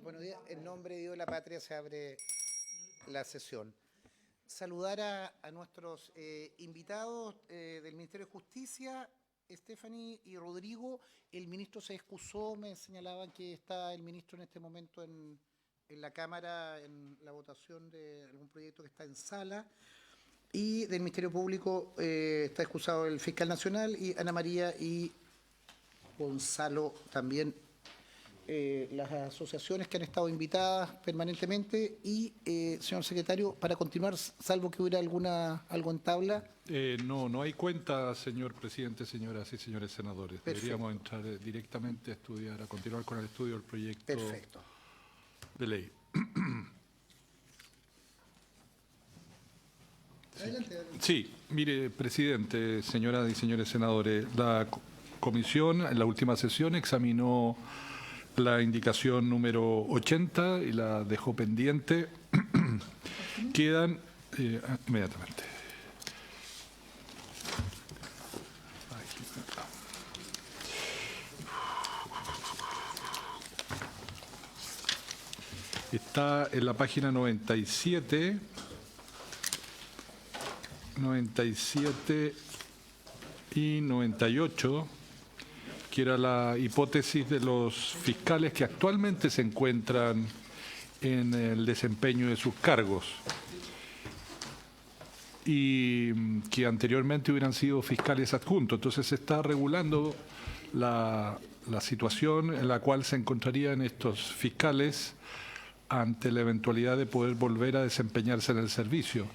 Buenos días. En nombre de Dios de la Patria se abre la sesión. Saludar a nuestros invitados del Ministerio de Justicia, Stephanie y Rodrigo. El ministro se excusó, me señalaban que está el ministro en este momento en la Cámara, en la votación de algún proyecto que está en sala. Y del Ministerio Público está excusado el fiscal nacional y Ana María y Gonzalo también. Las asociaciones que han estado invitadas permanentemente y, señor secretario, para continuar, salvo que hubiera algo en tabla. No hay cuenta, señor presidente, señoras y señores senadores. Perfecto. Deberíamos entrar directamente a estudiar, a continuar con el estudio del proyecto Perfecto. de ley. Adelante. Sí, mire, presidente, señoras y señores senadores, la comisión en la última sesión examinó la indicación número 80 y la dejó pendiente. Quedan inmediatamente. Está en la página 97 y 98, que era la hipótesis de los fiscales que actualmente se encuentran en el desempeño de sus cargos y que anteriormente hubieran sido fiscales adjuntos. Entonces se está regulando la situación en la cual se encontrarían estos fiscales ante la eventualidad de poder volver a desempeñarse en el servicio.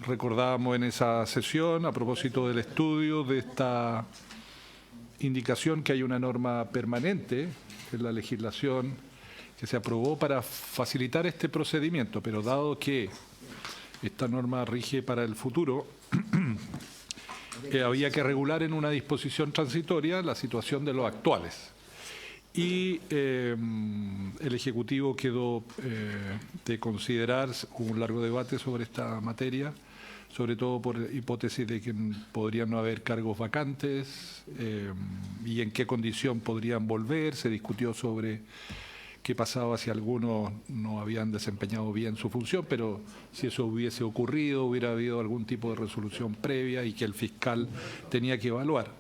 Recordábamos en esa sesión, a propósito del estudio de esta indicación, que hay una norma permanente en la legislación que se aprobó para facilitar este procedimiento, pero dado que esta norma rige para el futuro, había que regular en una disposición transitoria la situación de los actuales. Y el Ejecutivo quedó de considerar, hubo un largo debate sobre esta materia, sobre todo por hipótesis de que podrían no haber cargos vacantes y en qué condición podrían volver. Se discutió sobre qué pasaba si algunos no habían desempeñado bien su función, pero si eso hubiese ocurrido, hubiera habido algún tipo de resolución previa y que el fiscal tenía que evaluar.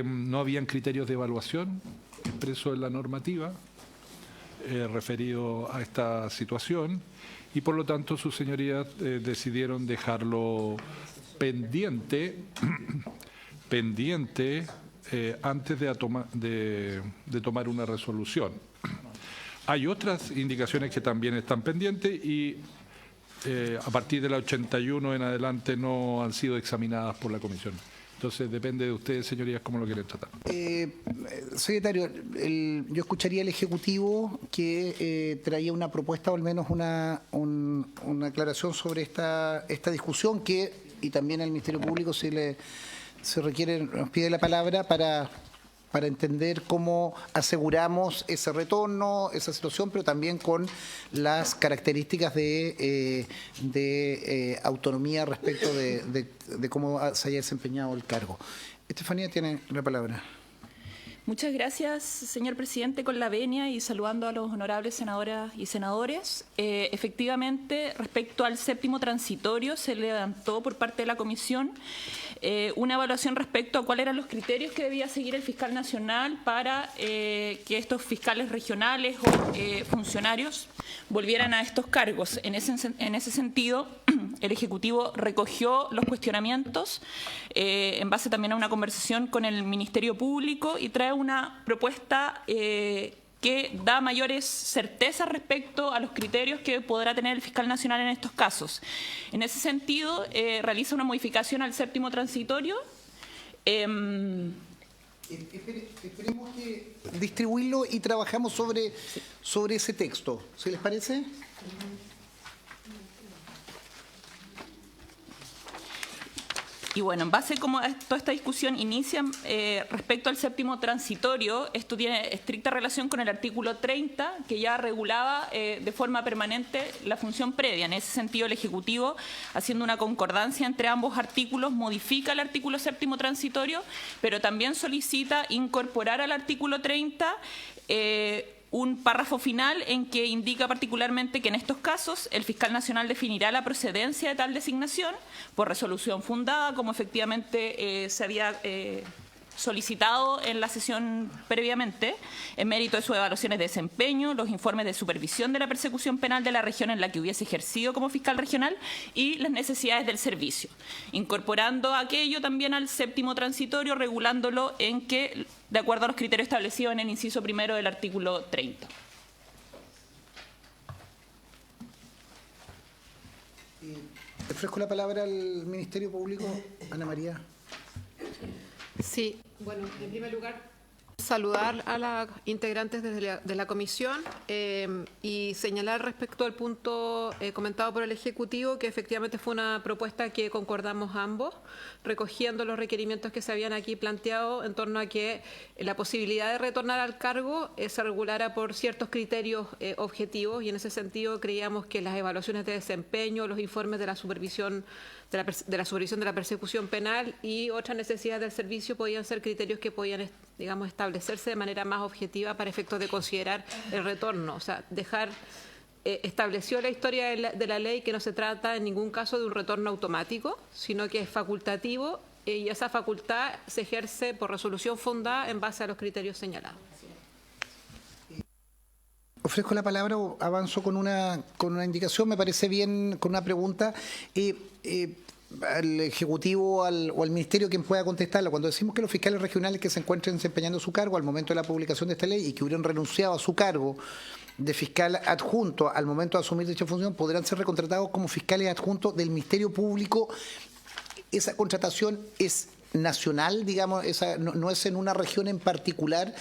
No habían criterios de evaluación expresos en la normativa referido a esta situación, y por lo tanto sus señorías decidieron dejarlo pendiente antes de tomar una resolución. Hay otras indicaciones que también están pendientes y a partir de la 81 en adelante no han sido examinadas por la comisión. Entonces depende de ustedes, señorías, cómo lo quieren tratar. Secretario, yo escucharía al Ejecutivo que traía una propuesta o al menos una aclaración sobre esta discusión y también al Ministerio Público se requiere, nos pide la palabra para entender cómo aseguramos ese retorno, esa situación, pero también con las características de autonomía respecto de cómo se haya desempeñado el cargo. Estefanía tiene la palabra. Muchas gracias, señor presidente, con la venia y saludando a los honorables senadoras y senadores. Efectivamente, respecto al séptimo transitorio, se levantó por parte de la comisión una evaluación respecto a cuáles eran los criterios que debía seguir el fiscal nacional para que estos fiscales regionales o funcionarios volvieran a estos cargos. En ese sentido, el Ejecutivo recogió los cuestionamientos en base también a una conversación con el Ministerio Público y trae una propuesta que da mayores certezas respecto a los criterios que podrá tener el fiscal nacional en estos casos. En ese sentido, realiza una modificación al séptimo transitorio. Esperemos que distribuirlo y trabajamos sobre ese texto. ¿Sí les parece? Y bueno, en base como a toda esta discusión inicia respecto al séptimo transitorio, esto tiene estricta relación con el artículo 30, que ya regulaba de forma permanente la función previa. En ese sentido, el Ejecutivo, haciendo una concordancia entre ambos artículos, modifica el artículo séptimo transitorio, pero también solicita incorporar al artículo 30 un párrafo final en que indica particularmente que en estos casos el fiscal nacional definirá la procedencia de tal designación por resolución fundada, como efectivamente se había solicitado en la sesión previamente, en mérito de sus evaluaciones de desempeño, los informes de supervisión de la persecución penal de la región en la que hubiese ejercido como fiscal regional y las necesidades del servicio, incorporando aquello también al séptimo transitorio, regulándolo en que, de acuerdo a los criterios establecidos en el inciso primero del artículo 30. Ofrezco la palabra al Ministerio Público, Ana María. Sí, bueno, en primer lugar, saludar a las integrantes de la comisión y señalar respecto al punto comentado por el Ejecutivo que efectivamente fue una propuesta que concordamos ambos, recogiendo los requerimientos que se habían aquí planteado en torno a que la posibilidad de retornar al cargo se regulara por ciertos criterios objetivos, y en ese sentido creíamos que las evaluaciones de desempeño, los informes de la supervisión de la persecución penal y otras necesidades del servicio podían ser criterios que podían, digamos, establecerse de manera más objetiva para efectos de considerar el retorno. O sea, estableció la historia de la ley que no se trata en ningún caso de un retorno automático, sino que es facultativo, y esa facultad se ejerce por resolución fundada en base a los criterios señalados. Ofrezco la palabra o avanzo con una indicación, me parece bien, con una pregunta. Al Ejecutivo o al Ministerio quien pueda contestarla. Cuando decimos que los fiscales regionales que se encuentren desempeñando su cargo al momento de la publicación de esta ley y que hubieran renunciado a su cargo de fiscal adjunto al momento de asumir dicha función, podrán ser recontratados como fiscales adjuntos del Ministerio Público. Esa contratación es nacional, digamos, no es en una región en particular.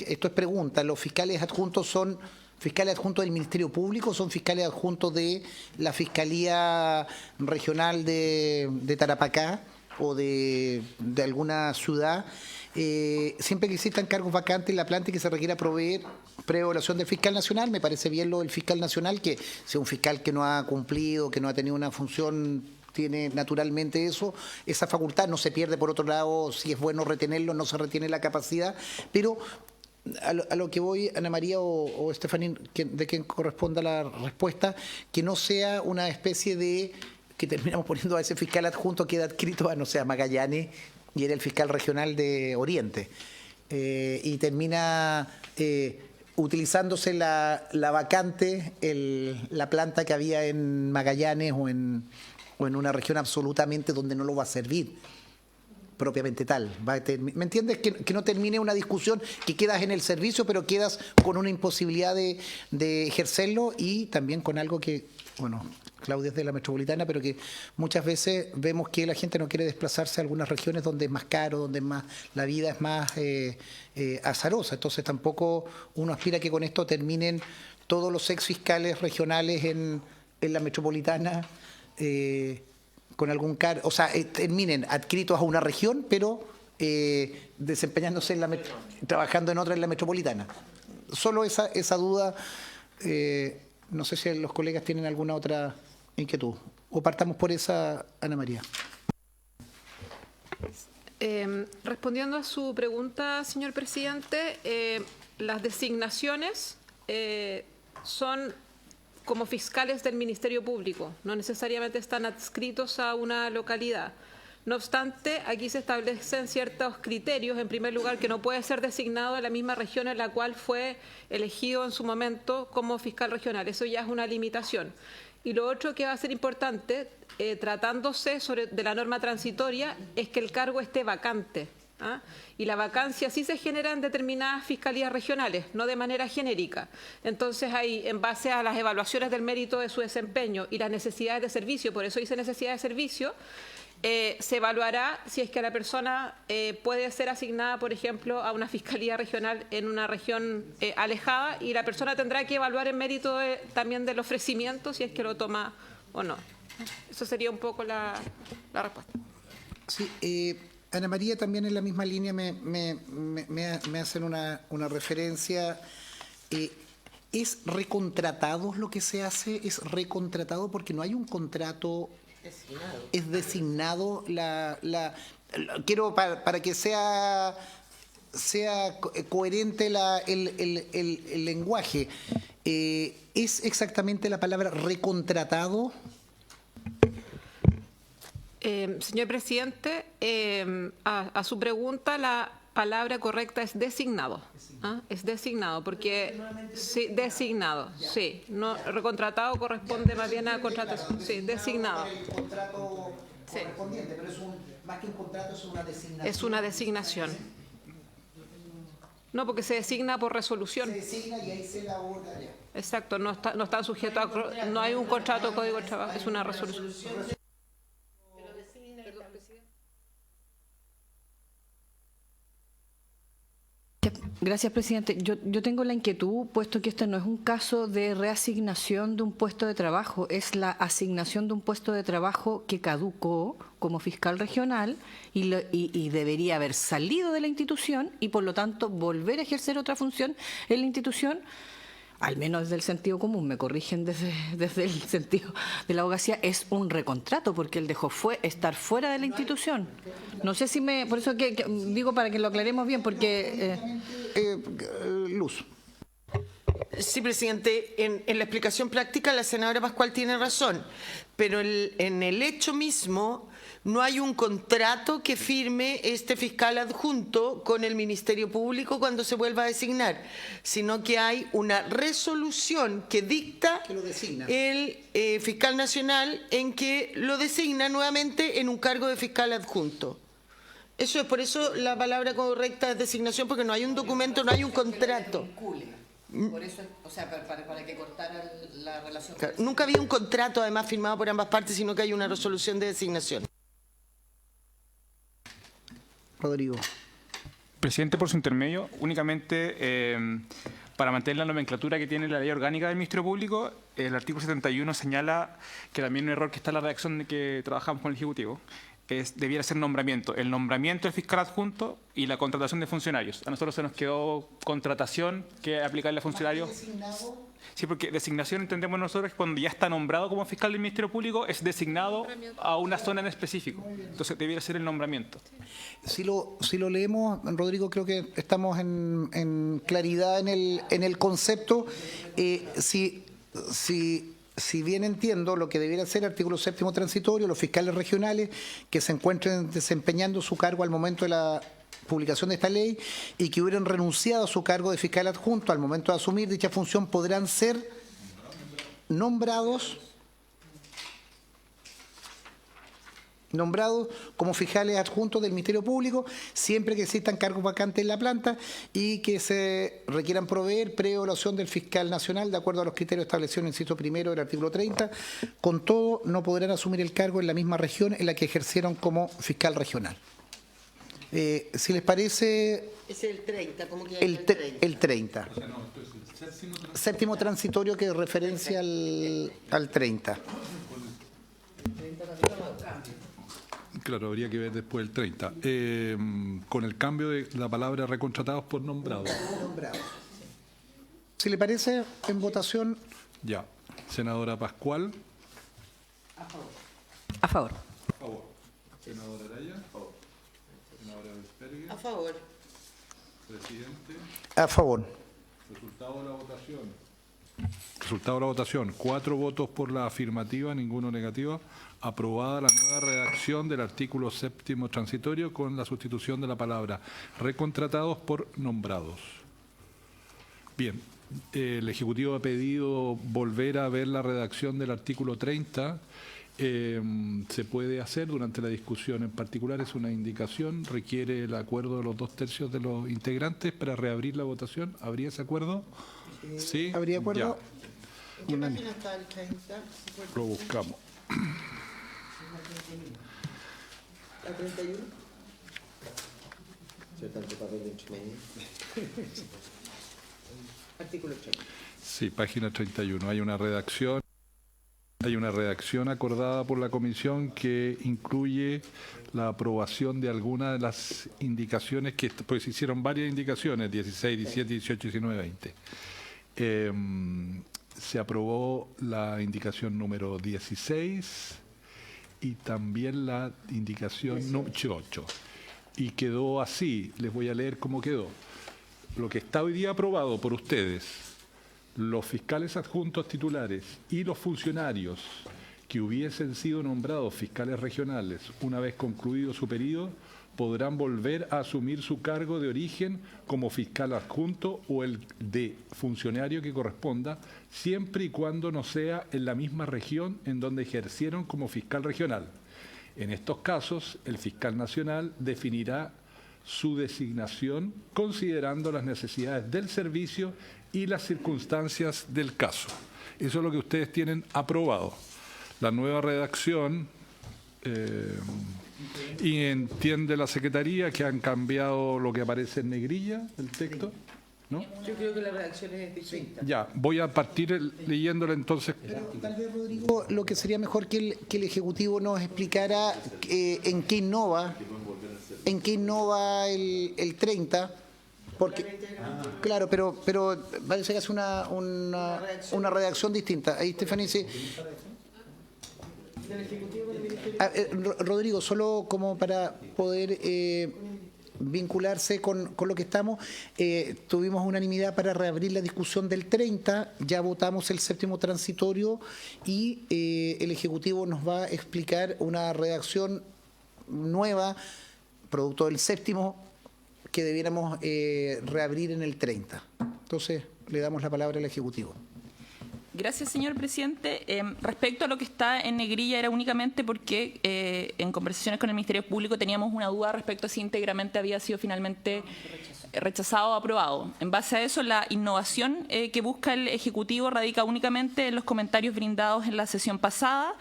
Esto es pregunta, ¿los fiscales adjuntos son fiscales adjuntos del Ministerio Público o son fiscales adjuntos de la Fiscalía Regional de Tarapacá o de alguna ciudad? Siempre que existan cargos vacantes en la planta y que se requiera proveer pre-evaluación del fiscal nacional, me parece bien lo del fiscal nacional, que sea un fiscal que no ha cumplido, que no ha tenido una función, tiene naturalmente esa facultad, no se pierde. Por otro lado, si es bueno retenerlo, no se retiene la capacidad, pero a lo que voy, Ana María o Estefaní, de quien corresponda la respuesta, que no sea una especie de que terminamos poniendo a ese fiscal adjunto que queda adscrito a, no sé, a Magallanes, y era el fiscal regional de Oriente, y termina utilizándose la vacante, la planta que había en Magallanes o en una región absolutamente donde no lo va a servir propiamente tal. ¿Me entiendes? Que no termine una discusión, que quedas en el servicio, pero quedas con una imposibilidad de ejercerlo, y también con algo que, bueno, Claudia es de la metropolitana, pero que muchas veces vemos que la gente no quiere desplazarse a algunas regiones donde es más caro, donde la vida es más azarosa. Entonces tampoco uno aspira que con esto terminen todos los ex fiscales regionales en la metropolitana con algún cargo, o sea, terminen adscritos a una región, pero desempeñándose trabajando en otra en la metropolitana. Solo esa duda. No sé si los colegas tienen alguna otra inquietud. O partamos por esa, Ana María. Respondiendo a su pregunta, señor presidente, las designaciones son como fiscales del Ministerio Público, no necesariamente están adscritos a una localidad. No obstante, aquí se establecen ciertos criterios. En primer lugar, que no puede ser designado en la misma región en la cual fue elegido en su momento como fiscal regional. Eso ya es una limitación. Y lo otro que va a ser importante, tratándose de la norma transitoria, es que el cargo esté vacante. Y la vacancia sí se genera en determinadas fiscalías regionales, no de manera genérica. Entonces, ahí, en base a las evaluaciones del mérito de su desempeño y las necesidades de servicio, por eso dice necesidad de servicio, se evaluará si es que la persona puede ser asignada, por ejemplo, a una fiscalía regional en una región alejada, y la persona tendrá que evaluar en mérito también del ofrecimiento si es que lo toma o no. Eso sería un poco la respuesta. Sí, Ana María, también en la misma línea me hacen una referencia. ¿Es recontratado lo que se hace? ¿Es recontratado porque no hay un contrato? Es designado quiero para que sea sea coherente el lenguaje. ¿Es exactamente la palabra recontratado? Señor presidente, a su pregunta, la palabra correcta es designado. ¿Ah? Es designado, porque sí, designado, sí. No, recontratado corresponde más bien a contratación. Sí, designado. El contrato Sí. correspondiente, pero más que un contrato es una designación. Es una designación. No, porque se designa por resolución. Se designa y ahí se elabora. Ya. Exacto, no están sujetos a... No hay un contrato o código de trabajo, es una resolución. Gracias, presidente. Yo tengo la inquietud, puesto que este no es un caso de reasignación de un puesto de trabajo, es la asignación de un puesto de trabajo que caducó como fiscal regional y debería haber salido de la institución y, por lo tanto, volver a ejercer otra función en la institución, al menos desde el sentido común, me corrigen desde el sentido de la abogacía, es un recontrato, porque él dejó estar fuera de la institución. No sé si por eso que digo para que lo aclaremos bien, porque... Luz. Sí, presidente. En la explicación práctica la senadora Pascual tiene razón, pero en el hecho mismo no hay un contrato que firme este fiscal adjunto con el Ministerio Público cuando se vuelva a designar, sino que hay una resolución que dicta Que lo designa. el fiscal nacional en que lo designa nuevamente en un cargo de fiscal adjunto. Eso es, por eso la palabra correcta es designación, porque no hay un documento, no hay un contrato. Por eso, o sea, para que cortara la relación. Claro, nunca había un contrato además firmado por ambas partes, sino que hay una resolución de designación. Rodrigo. Presidente, por su intermedio, únicamente para mantener la nomenclatura que tiene la ley orgánica del Ministerio Público, el artículo 71 señala que también un error que está en la redacción de que trabajamos con el Ejecutivo debiera ser nombramiento. El nombramiento del fiscal adjunto y la contratación de funcionarios. A nosotros se nos quedó contratación que aplicarle a funcionarios. Sí, porque designación entendemos nosotros que cuando ya está nombrado como fiscal del Ministerio Público es designado a una zona en específico. Entonces debiera ser el nombramiento. Si lo leemos, Rodrigo, creo que estamos en claridad en el concepto. Si bien entiendo lo que debiera ser artículo 7º transitorio, los fiscales regionales que se encuentren desempeñando su cargo al momento de la publicación de esta ley y que hubieran renunciado a su cargo de fiscal adjunto al momento de asumir dicha función podrán ser nombrados como fiscales adjuntos del Ministerio Público siempre que existan cargos vacantes en la planta y que se requieran proveer pre-evaluación del fiscal nacional de acuerdo a los criterios establecidos en el inciso primero del artículo 30. Con todo, no podrán asumir el cargo en la misma región en la que ejercieron como fiscal regional. Si les parece... Es el 30, ¿cómo que el 30. Séptimo transitorio que referencia al 30. Claro, habría que ver después el 30. Con el cambio de la palabra recontratados por nombrados. Si le parece, en votación... Ya. Senadora Pascual. A favor. A favor. Senadora Araya. A favor. Senadora Vespergue. A favor. Presidente. A favor. Resultado de la votación. Resultado de la votación. 4 votos por la afirmativa, ninguno negativo. Aprobada la nueva redacción del artículo 7º transitorio con la sustitución de la palabra recontratados por nombrados. Bien, el Ejecutivo ha pedido volver a ver la redacción del artículo 30. Se puede hacer durante la discusión. En particular es una indicación, requiere el acuerdo de los 2/3 de los integrantes para reabrir la votación. ¿Habría ese acuerdo? Sí. ¿Habría acuerdo? ¿En qué página está el 30? Lo buscamos. ¿La 31? Artículo 30. Sí, página 31. Hay una redacción acordada por la comisión que incluye la aprobación de algunas de las indicaciones pues se hicieron varias indicaciones, 16, 17, 18, 19, 20. Se aprobó la indicación número 16 y también la indicación número 8. y quedó así. Les voy a leer cómo quedó. Lo que está hoy día aprobado por ustedes, los fiscales adjuntos titulares y los funcionarios que hubiesen sido nombrados fiscales regionales una vez concluido su periodo, podrán volver a asumir su cargo de origen como fiscal adjunto o el de funcionario que corresponda, siempre y cuando no sea en la misma región en donde ejercieron como fiscal regional. En estos casos, el fiscal nacional definirá su designación considerando las necesidades del servicio y las circunstancias del caso. Eso es lo que ustedes tienen aprobado. La nueva redacción, y entiende la Secretaría que han cambiado lo que aparece en negrilla, el texto, ¿no? Yo creo que la redacción es distinta. Ya, voy a partir leyéndola entonces. Pero tal vez, Rodrigo, lo que sería mejor que el Ejecutivo nos explicara en qué innova el 30, porque claro, pero parece que hace una redacción distinta. Ahí Stephanie dice... Rodrigo, solo como para poder vincularse con lo que estamos, tuvimos unanimidad para reabrir la discusión del 30, ya votamos el séptimo transitorio y el Ejecutivo nos va a explicar una redacción nueva, producto del séptimo, que debiéramos reabrir en el 30. Entonces, le damos la palabra al Ejecutivo. Gracias, señor presidente. Respecto a lo que está en negrilla, era únicamente porque en conversaciones con el Ministerio Público teníamos una duda respecto a si íntegramente había sido finalmente rechazado o aprobado. En base a eso, la innovación que busca el Ejecutivo radica únicamente en los comentarios brindados en la sesión pasada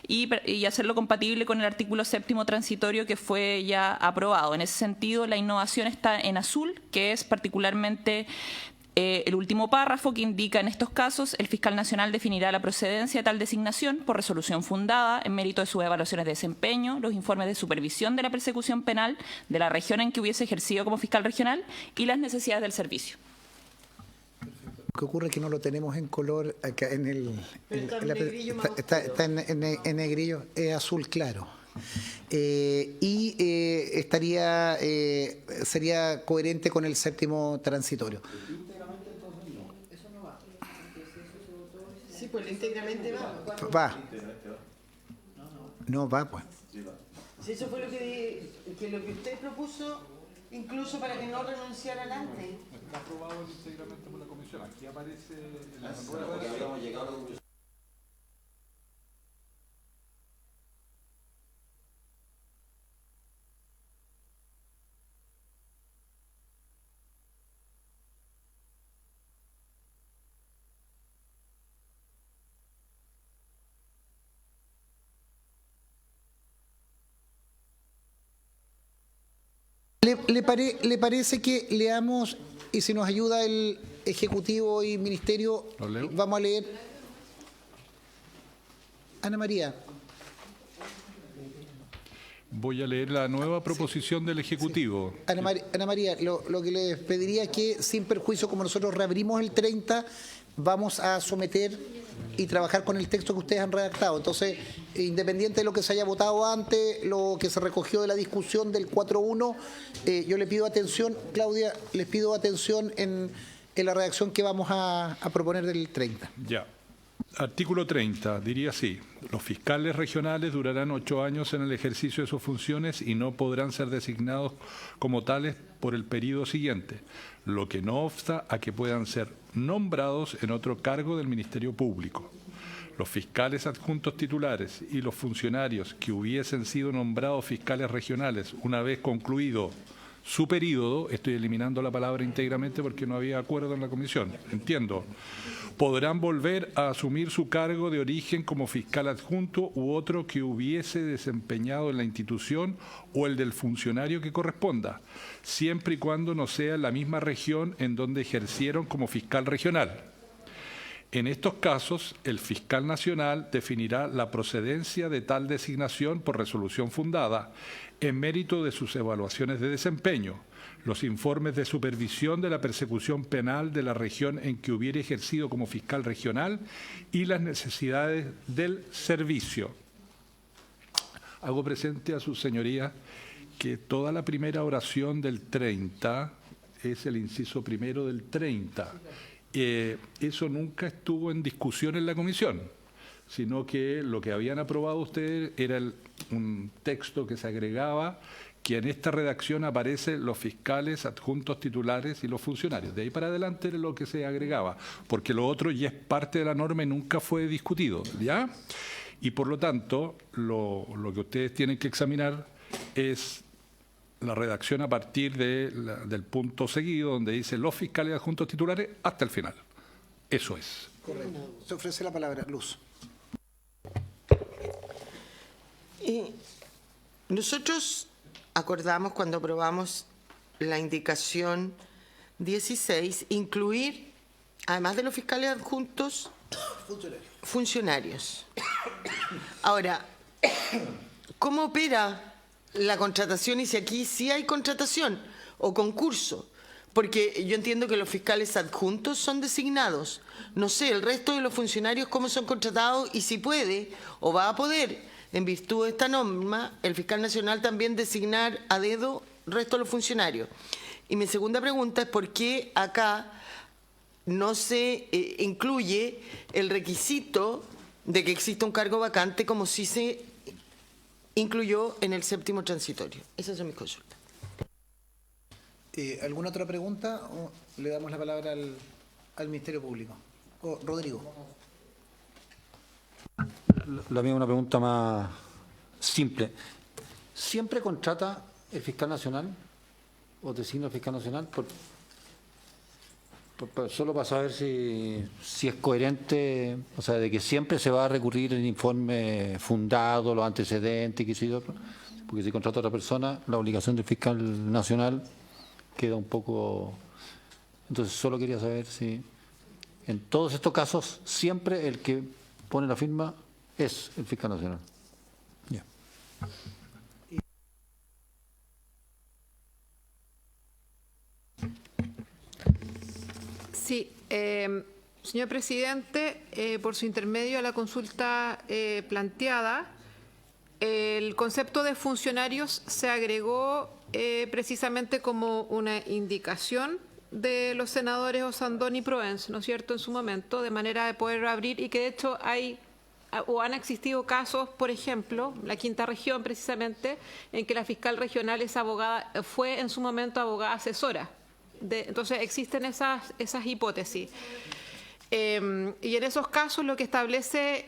y hacerlo compatible con el artículo séptimo transitorio que fue ya aprobado. En ese sentido, la innovación está en azul, que es particularmente... el último párrafo que indica en estos casos, el fiscal nacional definirá la procedencia de tal designación por resolución fundada en mérito de sus evaluaciones de desempeño, los informes de supervisión de la persecución penal de la región en que hubiese ejercido como fiscal regional y las necesidades del servicio. Lo que ocurre es que no lo tenemos en color acá en el... Está en negrillo, es azul claro. Sería coherente con el séptimo transitorio. Sí, pues íntegramente va. Va. No va, pues. Si eso fue lo que usted propuso, incluso para que no renunciaran antes. Está aprobado íntegramente por la comisión. Aquí aparece la ¿Le parece que leamos y si nos ayuda el Ejecutivo y Ministerio, vamos a leer? Ana María. Voy a leer la nueva proposición del Ejecutivo. Sí. Ana María, lo que les pediría es que, sin perjuicio, como nosotros reabrimos el 30, vamos a someter y trabajar con el texto que ustedes han redactado. Entonces, independiente de lo que se haya votado antes, lo que se recogió de la discusión del 4.1, yo le pido atención, Claudia, les pido atención en la redacción que vamos a proponer del 30. Ya. Artículo 30, diría así: los fiscales regionales durarán 8 años en el ejercicio de sus funciones y no podrán ser designados como tales por el periodo siguiente, lo que no obsta a que puedan ser nombrados en otro cargo del Ministerio Público. Los fiscales adjuntos titulares y los funcionarios que hubiesen sido nombrados fiscales regionales una vez concluido su periodo, estoy eliminando la palabra íntegramente porque no había acuerdo en la comisión, entiendo, podrán volver a asumir su cargo de origen como fiscal adjunto u otro que hubiese desempeñado en la institución o el del funcionario que corresponda, siempre y cuando no sea en la misma región en donde ejercieron como fiscal regional. En estos casos, el fiscal nacional definirá la procedencia de tal designación por resolución fundada en mérito de sus evaluaciones de desempeño, los informes de supervisión de la persecución penal de la región en que hubiera ejercido como fiscal regional y las necesidades del servicio. Hago presente a sus señorías que toda la primera oración del 30 es el inciso primero del 30. Eso nunca estuvo en discusión en la comisión, sino que lo que habían aprobado ustedes era un texto que se agregaba, que en esta redacción aparecen los fiscales, adjuntos titulares y los funcionarios. De ahí para adelante era lo que se agregaba, porque lo otro ya es parte de la norma y nunca fue discutido, ¿ya? Y por lo tanto, lo que ustedes tienen que examinar es la redacción a partir del punto seguido, donde dice los fiscales adjuntos titulares, hasta el final. Eso es. Correcto. Se ofrece la palabra. Luz. Nosotros acordamos cuando aprobamos la indicación 16, incluir, además de los fiscales adjuntos, funcionarios. Ahora, ¿cómo opera la contratación y si aquí sí hay contratación o concurso? Porque yo entiendo que los fiscales adjuntos son designados. No sé, el resto de los funcionarios cómo son contratados y si puede o va a poder, en virtud de esta norma, el fiscal nacional también designar a dedo el resto de los funcionarios. Y mi segunda pregunta es por qué acá no se incluye el requisito de que exista un cargo vacante como si se incluyó en el séptimo transitorio. Esas son mis consultas. ¿Alguna otra pregunta? ¿O le damos la palabra al Ministerio Público? Rodrigo. La mía es una pregunta más simple. ¿Siempre contrata el fiscal nacional o designa el fiscal nacional? Solo para saber si es coherente, o sea, de que siempre se va a recurrir el informe fundado, los antecedentes, qué sé yo, porque si contrata a otra persona, la obligación del fiscal nacional queda un poco... Entonces solo quería saber si en todos estos casos siempre el que pone la firma es el fiscal nacional. Ya. Sí, señor presidente, por su intermedio a la consulta planteada, el concepto de funcionarios se agregó precisamente como una indicación de los senadores Osandón y Proens, ¿no es cierto?, en su momento, de manera de poder abrir, y que de hecho han existido casos, por ejemplo, la Quinta Región precisamente, en que la fiscal regional es abogada, fue en su momento abogada asesora. Entonces existen esas hipótesis. Y en esos casos lo que establece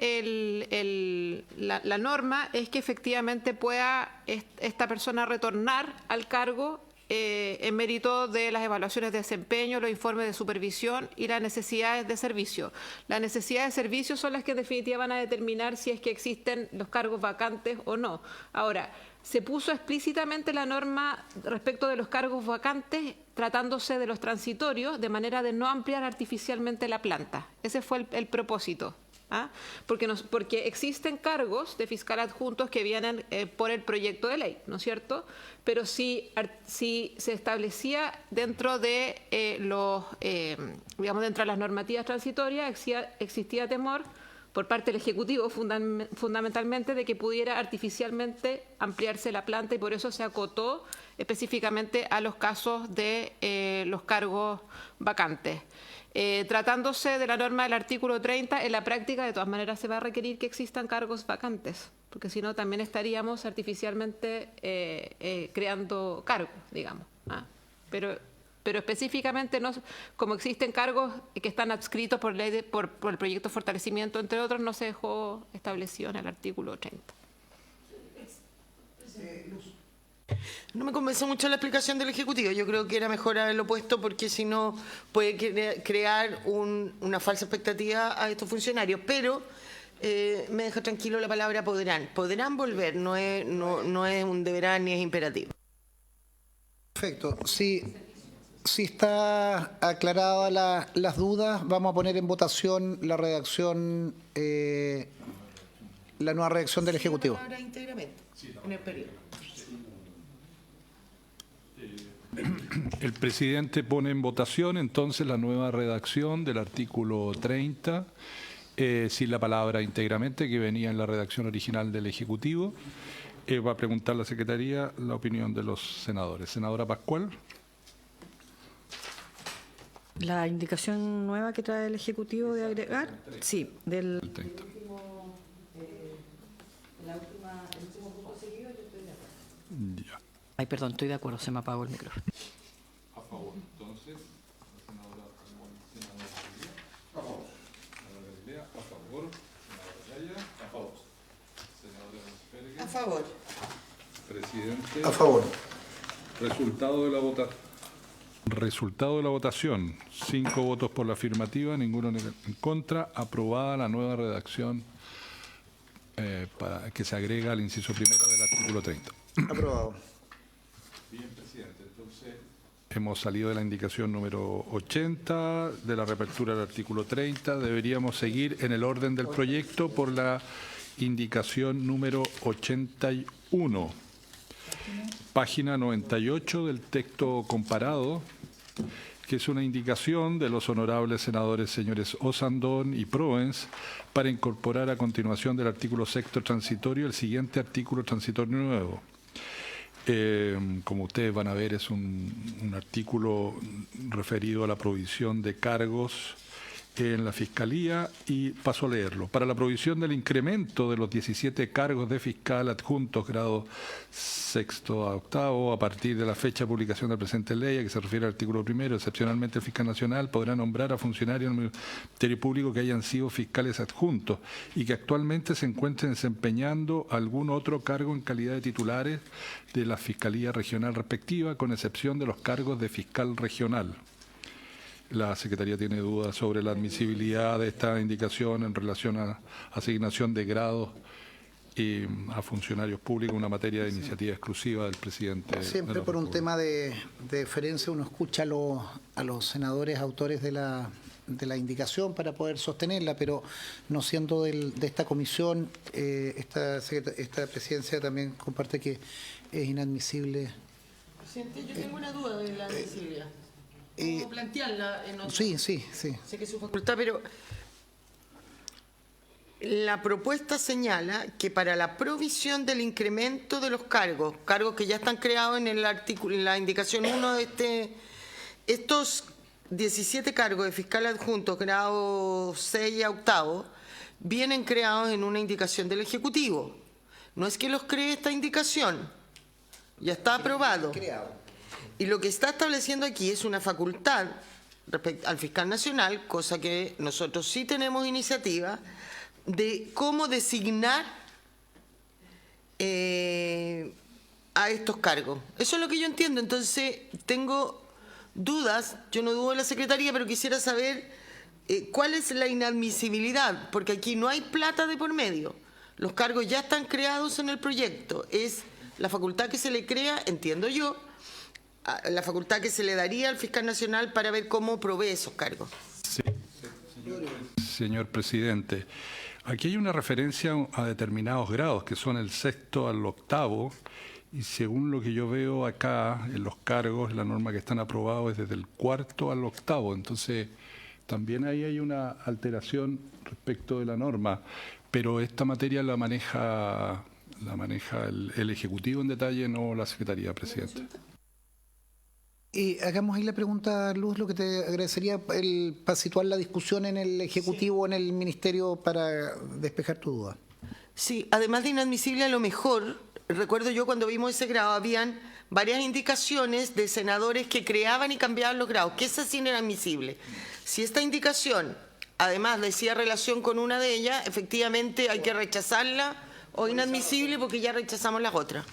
la norma es que efectivamente pueda esta persona retornar al cargo en mérito de las evaluaciones de desempeño, los informes de supervisión y las necesidades de servicio. Las necesidades de servicio son las que en definitiva van a determinar si es que existen los cargos vacantes o no. Ahora, se puso explícitamente la norma respecto de los cargos vacantes tratándose de los transitorios, de manera de no ampliar artificialmente la planta. Ese fue el propósito. ¿Ah? Porque existen cargos de fiscal adjuntos que vienen por el proyecto de ley, ¿no es cierto? Pero si se establecía dentro de dentro de las normativas transitorias, existía temor por parte del Ejecutivo fundamentalmente de que pudiera artificialmente ampliarse la planta, y por eso se acotó específicamente a los casos de los cargos vacantes. Tratándose de la norma del artículo 30, en la práctica de todas maneras se va a requerir que existan cargos vacantes, porque si no también estaríamos artificialmente creando cargos, digamos. Pero específicamente, no, como existen cargos que están adscritos por ley por el proyecto de fortalecimiento, entre otros, no se dejó establecido en el artículo 30. No me convence mucho la explicación del Ejecutivo. Yo creo que era mejor haberlo puesto porque si no puede crear una falsa expectativa a estos funcionarios. Pero me deja tranquilo la palabra podrán. Podrán volver, no es un deberán ni es imperativo. Perfecto. Si está aclarada las dudas, vamos a poner en votación la redacción, la nueva redacción del Ejecutivo. La palabra íntegramente en el periodo. El presidente pone en votación entonces la nueva redacción del artículo 30, sin la palabra íntegramente que venía en la redacción original del Ejecutivo. va a preguntar la Secretaría la opinión de los senadores. Senadora Pascual. La indicación nueva que trae el Ejecutivo de agregar, sí, del... El 30. Ya. Ay, perdón, estoy de acuerdo, se me apagó el micrófono. A favor. Entonces, la senadora Galilea. A favor. Senadora Galilea, a favor. Senadora Yaya, a favor. Senadora Pérez. A favor. Presidente. A favor. Resultado de la votación. 5 votos por la afirmativa, ninguno en contra. Aprobada la nueva redacción que se agrega al inciso primero del artículo 30. Aprobado. Bien, presidente. Entonces, hemos salido de la indicación número 80, de la reapertura del artículo 30. Deberíamos seguir en el orden del proyecto por la indicación número 81. Página 98 del texto comparado, que es una indicación de los honorables senadores señores Osandón y Proens para incorporar a continuación del artículo 6º transitorio el siguiente artículo transitorio nuevo. Como ustedes van a ver, es un artículo referido a la provisión de cargos en la Fiscalía y paso a leerlo. Para la provisión del incremento de los 17 cargos de fiscal adjuntos grado 6º a 8º a partir de la fecha de publicación de la presente ley, a que se refiere al artículo 1, excepcionalmente el fiscal nacional podrá nombrar a funcionarios del Ministerio Público que hayan sido fiscales adjuntos y que actualmente se encuentren desempeñando algún otro cargo en calidad de titulares de la Fiscalía Regional respectiva, con excepción de los cargos de fiscal regional. La Secretaría tiene dudas sobre la admisibilidad de esta indicación en relación a asignación de grados a funcionarios públicos, una materia de iniciativa exclusiva del presidente. Siempre por un tema de deferencia uno escucha a los senadores autores de la indicación para poder sostenerla, pero no siendo de esta comisión, esta presidencia también comparte que es inadmisible. Presidente, yo tengo una duda de la admisibilidad. ¿Puedo plantearla en otro? Sí. Sé que es su facultad, pero la propuesta señala que para la provisión del incremento de los cargos que ya están creados en el artículo, en la indicación 1 de estos 17 cargos de fiscal adjuntos grado 6 a 8 vienen creados en una indicación del Ejecutivo. No es que los cree esta indicación, ya está aprobado. Y lo que está estableciendo aquí es una facultad respecto al fiscal nacional, cosa que nosotros sí tenemos iniciativa, de cómo designar a estos cargos. Eso es lo que yo entiendo. Entonces, tengo dudas, yo no dudo de la Secretaría, pero quisiera saber cuál es la inadmisibilidad, porque aquí no hay plata de por medio. Los cargos ya están creados en el proyecto. Es la facultad que se le crea, entiendo yo, la facultad que se le daría al fiscal nacional para ver cómo provee esos cargos. Sí. Señor presidente, aquí hay una referencia a determinados grados, que son el 6º al 8º, y según lo que yo veo acá, en los cargos, la norma que están aprobados es desde el 4º al 8º, entonces también ahí hay una alteración respecto de la norma, pero esta materia la maneja el Ejecutivo en detalle, no la Secretaría, presidente. Hagamos ahí la pregunta, Luz, lo que te agradecería para situar la discusión en el Ejecutivo, en el Ministerio, para despejar tu duda. Sí, además de inadmisible, a lo mejor, recuerdo yo cuando vimos ese grado, habían varias indicaciones de senadores que creaban y cambiaban los grados, que esa sí era admisible. Si esta indicación, además, decía relación con una de ellas, efectivamente hay que rechazarla o inadmisible porque ya rechazamos las otras.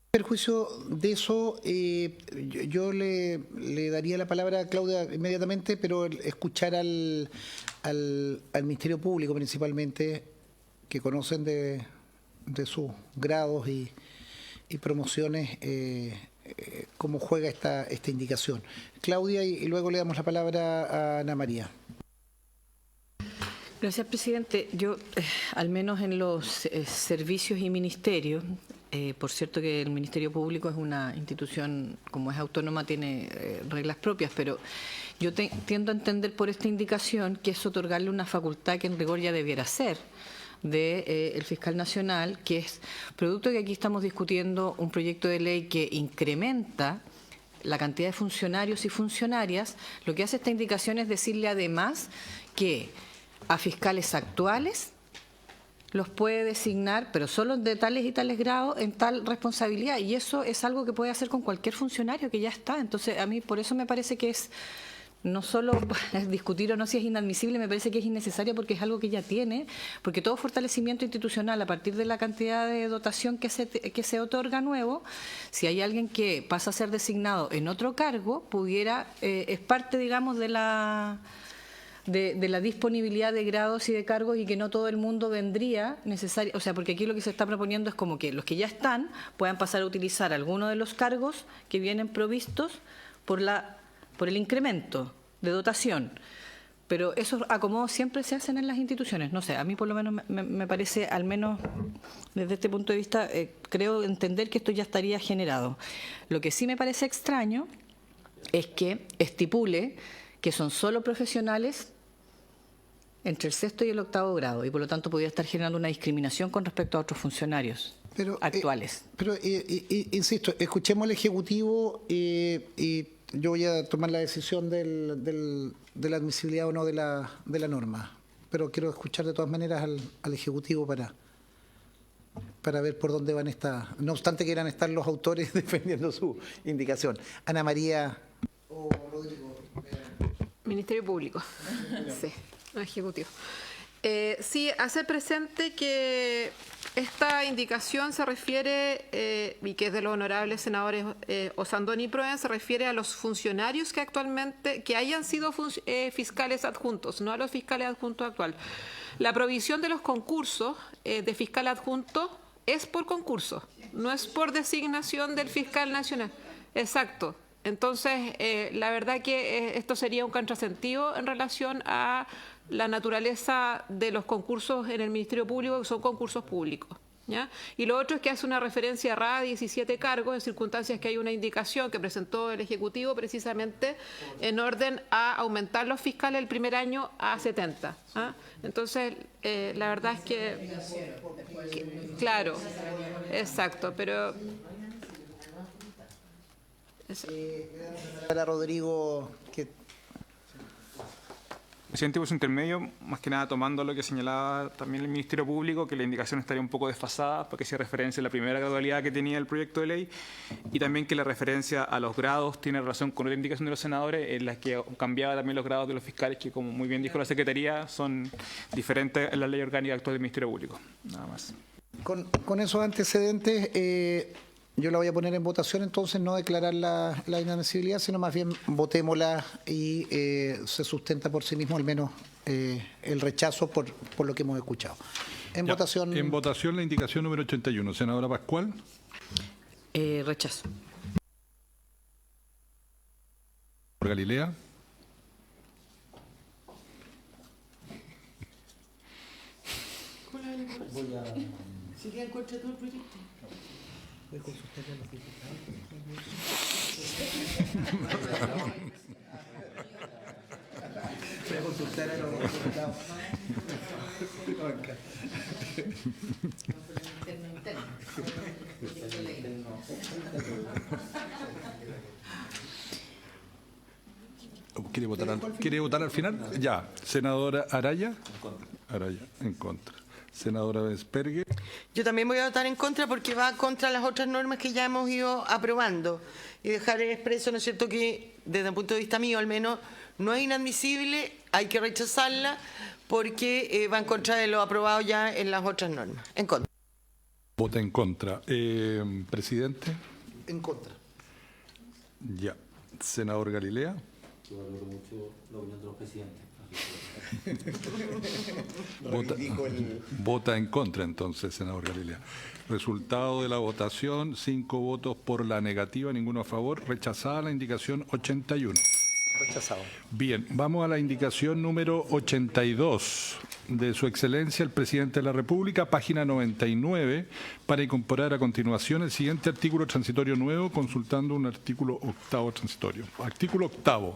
Perjuicio de eso, yo le daría la palabra a Claudia inmediatamente, pero escuchar al Ministerio Público principalmente, que conocen de sus grados y promociones, cómo juega esta indicación. Claudia, y luego le damos la palabra a Ana María. Gracias, presidente. Yo, al menos en los servicios y ministerios, por cierto que el Ministerio Público es una institución, como es autónoma, tiene reglas propias, pero yo tiendo a entender por esta indicación que es otorgarle una facultad que en rigor ya debiera ser del fiscal nacional, que es producto que aquí estamos discutiendo un proyecto de ley que incrementa la cantidad de funcionarios y funcionarias. Lo que hace esta indicación es decirle además que a fiscales actuales los puede designar, pero solo de tales y tales grados, en tal responsabilidad, y eso es algo que puede hacer con cualquier funcionario que ya está. Entonces, a mí por eso me parece que es no solo discutir o no si es inadmisible, me parece que es innecesario porque es algo que ya tiene, porque todo fortalecimiento institucional a partir de la cantidad de dotación que se otorga nuevo, si hay alguien que pasa a ser designado en otro cargo, pudiera, es parte, digamos, de la disponibilidad de grados y de cargos, y que no todo el mundo vendría necesario, o sea, porque aquí lo que se está proponiendo es como que los que ya están puedan pasar a utilizar alguno de los cargos que vienen provistos por el incremento de dotación. Pero esos acomodos siempre se hacen en las instituciones. No sé, a mí por lo menos me parece, al menos desde este punto de vista, creo entender que esto ya estaría generado. Lo que sí me parece extraño es que estipule que son solo profesionales entre el 6º y el 8º grado, y por lo tanto podría estar generando una discriminación con respecto a otros funcionarios actuales. Insisto, escuchemos al Ejecutivo y yo voy a tomar la decisión de la admisibilidad o no de la norma, pero quiero escuchar de todas maneras al Ejecutivo para ver por dónde van no obstante que quieran estar los autores defendiendo su indicación. Ana María o Rodrigo. Ministerio Público. Sí, no Ejecutivo. Sí, hacer presente que esta indicación se refiere, y que es de los honorables senadores Osandón y Proen, se refiere a los funcionarios que actualmente, que hayan sido fiscales adjuntos, no a los fiscales adjuntos actuales. La provisión de los concursos de fiscal adjunto es por concurso, no es por designación del fiscal nacional. Exacto. Entonces, la verdad que esto sería un contrasentido en relación a la naturaleza de los concursos en el Ministerio Público, que son concursos públicos, ¿ya? Y lo otro es que hace una referencia errada a 17 cargos en circunstancias que hay una indicación que presentó el Ejecutivo precisamente en orden a aumentar los fiscales el primer año a 70. ¿Ah? Entonces, la verdad es que claro, exacto, pero... Para Rodrigo, Presidente, por su intermedio, más que nada tomando lo que señalaba también el Ministerio Público, que la indicación estaría un poco desfasada porque se referencia a la primera gradualidad que tenía el proyecto de ley, y también que la referencia a los grados tiene relación con la indicación de los senadores, en la que cambiaba también los grados de los fiscales, que como muy bien dijo la Secretaría, son diferentes en la ley orgánica actual del Ministerio Público. Nada más. con esos antecedentes, yo la voy a poner en votación, entonces no declarar la inadmisibilidad, sino más bien votémosla y se sustenta por sí mismo al menos el rechazo por lo que hemos escuchado. En votación la indicación número 81. Senadora Pascual. Rechazo. Galilea. ¿Se queda en contra de todo el proyecto? Voy a consultar a los diputados. Voy a consultar a los diputados. ¿Quiere votar al final? Ya. Senadora Araya. Araya, en contra. Senadora Vespergue. Yo también voy a votar en contra porque va contra las otras normas que ya hemos ido aprobando. Y dejar expreso, ¿no es cierto?, que desde el punto de vista mío al menos no es inadmisible, hay que rechazarla porque va en contra de lo aprobado ya en las otras normas. En contra. Vota en contra. Presidente. En contra. Ya. Senador Galilea. Yo valoro mucho la opinión de los presidentes. Vota en contra entonces, senador Galilea. Resultado de la votación: 5 votos por la negativa, ninguno a favor. Rechazada la indicación 81. Rechazado. Bien, vamos a la indicación número 82 de Su Excelencia el Presidente de la República, página 99, para incorporar a continuación el siguiente artículo transitorio nuevo, consultando un artículo octavo transitorio. Artículo octavo.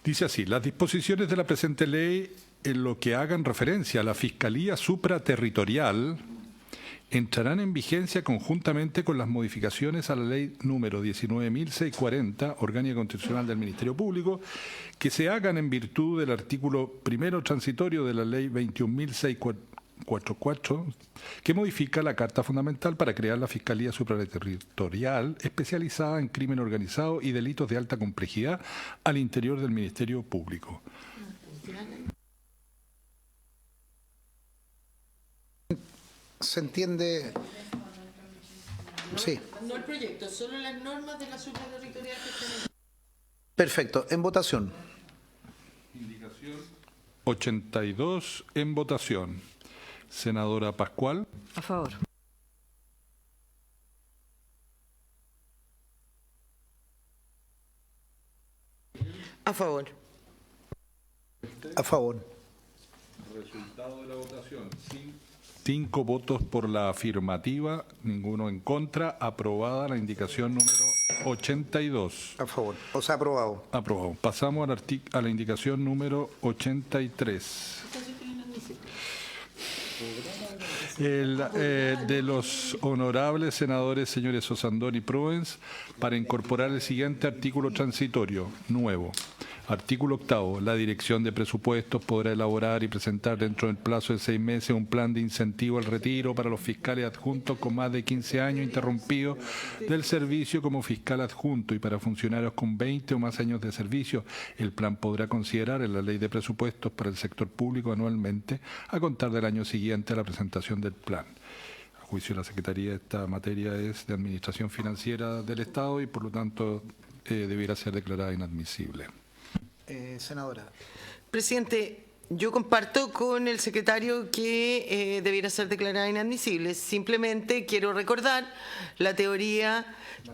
Dice así: las disposiciones de la presente ley en lo que hagan referencia a la Fiscalía Supraterritorial entrarán en vigencia conjuntamente con las modificaciones a la Ley número 19.640, Orgánica Constitucional del Ministerio Público, que se hagan en virtud del artículo primero transitorio de la Ley 21.644, que modifica la Carta Fundamental para crear la Fiscalía Supraterritorial especializada en crimen organizado y delitos de alta complejidad al interior del Ministerio Público. ¿Se entiende? Sí. No el proyecto, solo las normas de la supraterritorial que tenemos. Perfecto. En votación. Indicación 82 en votación. Senadora Pascual. A favor. A favor. A favor. Resultado de la votación. 5 votos por la afirmativa, ninguno en contra. Aprobada la indicación número 82. A favor. O sea, aprobado. Aprobado. Pasamos a la indicación número 83. De los honorables senadores señores Osandón y Proens, para incorporar el siguiente artículo transitorio nuevo. Artículo 8. La Dirección de Presupuestos podrá elaborar y presentar dentro del plazo de 6 meses un plan de incentivo al retiro para los fiscales adjuntos con más de 15 años interrumpidos del servicio como fiscal adjunto y para funcionarios con 20 o más años de servicio. El plan podrá considerar en la Ley de Presupuestos para el sector público anualmente a contar del año siguiente a la presentación del plan. A juicio de la Secretaría, esta materia es de Administración Financiera del Estado y por lo tanto debiera ser declarada inadmisible. Senadora. Presidente, yo comparto con el secretario que debiera ser declarada inadmisible. Simplemente quiero recordar la teoría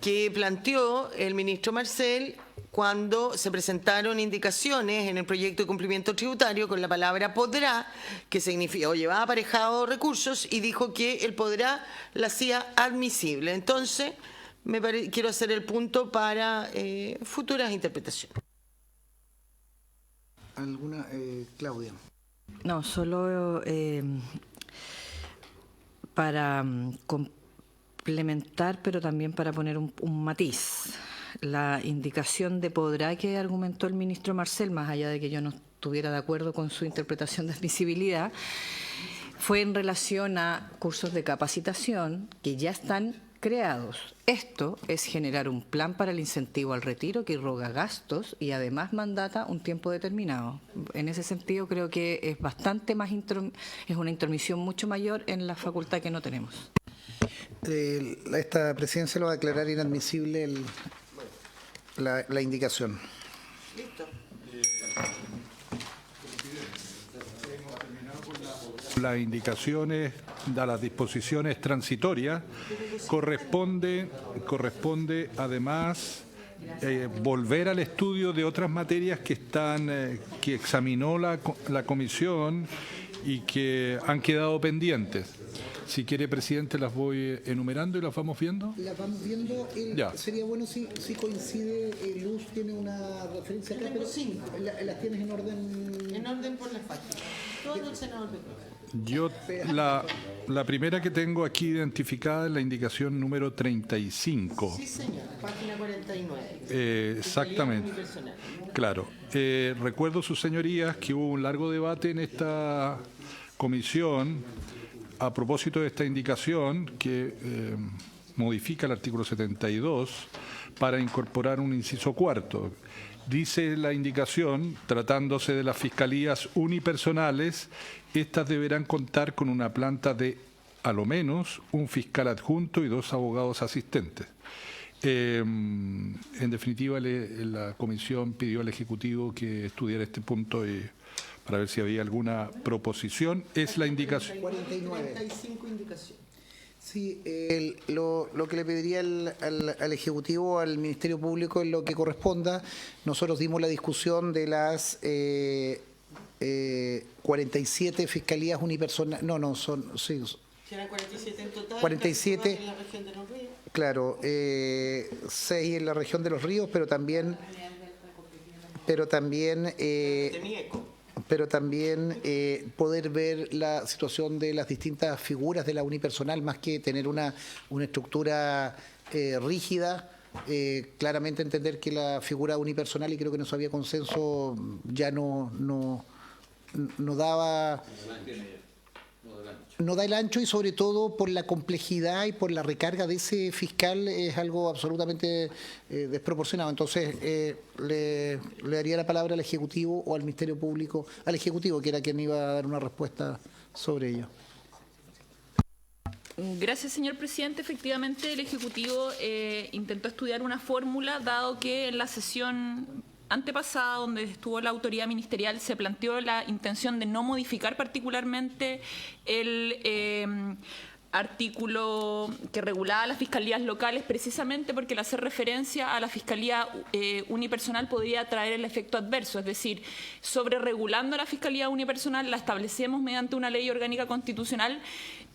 que planteó el ministro Marcel cuando se presentaron indicaciones en el proyecto de cumplimiento tributario con la palabra podrá, que significa o llevaba aparejado recursos, y dijo que el podrá la hacía admisible. Entonces, quiero hacer el punto para futuras interpretaciones. ¿Alguna? Claudia. No, solo para complementar, pero también para poner un matiz. La indicación de podrá que argumentó el ministro Marcel, más allá de que yo no estuviera de acuerdo con su interpretación de admisibilidad, fue en relación a cursos de capacitación que ya están creados. Esto es generar un plan para el incentivo al retiro que irroga gastos y además mandata un tiempo determinado. En ese sentido creo que es bastante más es una intromisión mucho mayor en la facultad que no tenemos. Esta presidencia lo va a declarar inadmisible la indicación. Listo. Las indicaciones de las disposiciones transitorias corresponde además volver al estudio de otras materias que examinó la comisión y que han quedado pendientes. Si quiere, presidente, las voy enumerando y las vamos viendo. Las vamos viendo. Ya. Sería bueno si coincide. Luz tiene una referencia acá, pero sí, las tienes en orden. En orden por las páginas. Todo el senador de Yo la primera que tengo aquí identificada es la indicación número 35. Sí, señor. Página 49. Exactamente. Claro. Recuerdo, sus señorías, que hubo un largo debate en esta comisión a propósito de esta indicación que modifica el artículo 72 para incorporar un inciso cuarto. Dice la indicación, tratándose de las fiscalías unipersonales, estas deberán contar con una planta de, a lo menos, un fiscal adjunto y 2 abogados asistentes. En definitiva, la comisión pidió al Ejecutivo que estudiara este punto para ver si había alguna proposición. Es la indicación. 45 indicaciones. Sí, lo que le pediría al Ejecutivo, al Ministerio Público, en lo que corresponda. Nosotros dimos la discusión de las 47 fiscalías unipersonales. Sí. Eran 47 en total. 47. En la región de Los Ríos. Claro, 6 en la región de Los Ríos, pero también pero también poder ver la situación de las distintas figuras de la unipersonal, más que tener una estructura rígida. Claramente entender que la figura unipersonal, y creo que no había consenso, ya no da el ancho, y sobre todo por la complejidad y por la recarga de ese fiscal es algo absolutamente desproporcionado. Entonces le daría la palabra al Ejecutivo o al Ministerio Público, al Ejecutivo, que era quien iba a dar una respuesta sobre ello. Gracias, señor presidente. Efectivamente, el Ejecutivo intentó estudiar una fórmula, dado que en la sesión antepasada, donde estuvo la autoridad ministerial, se planteó la intención de no modificar particularmente el artículo que regulaba las fiscalías locales, precisamente porque al hacer referencia a la fiscalía unipersonal podría traer el efecto adverso, es decir, sobre regulando la fiscalía unipersonal la establecemos mediante una ley orgánica constitucional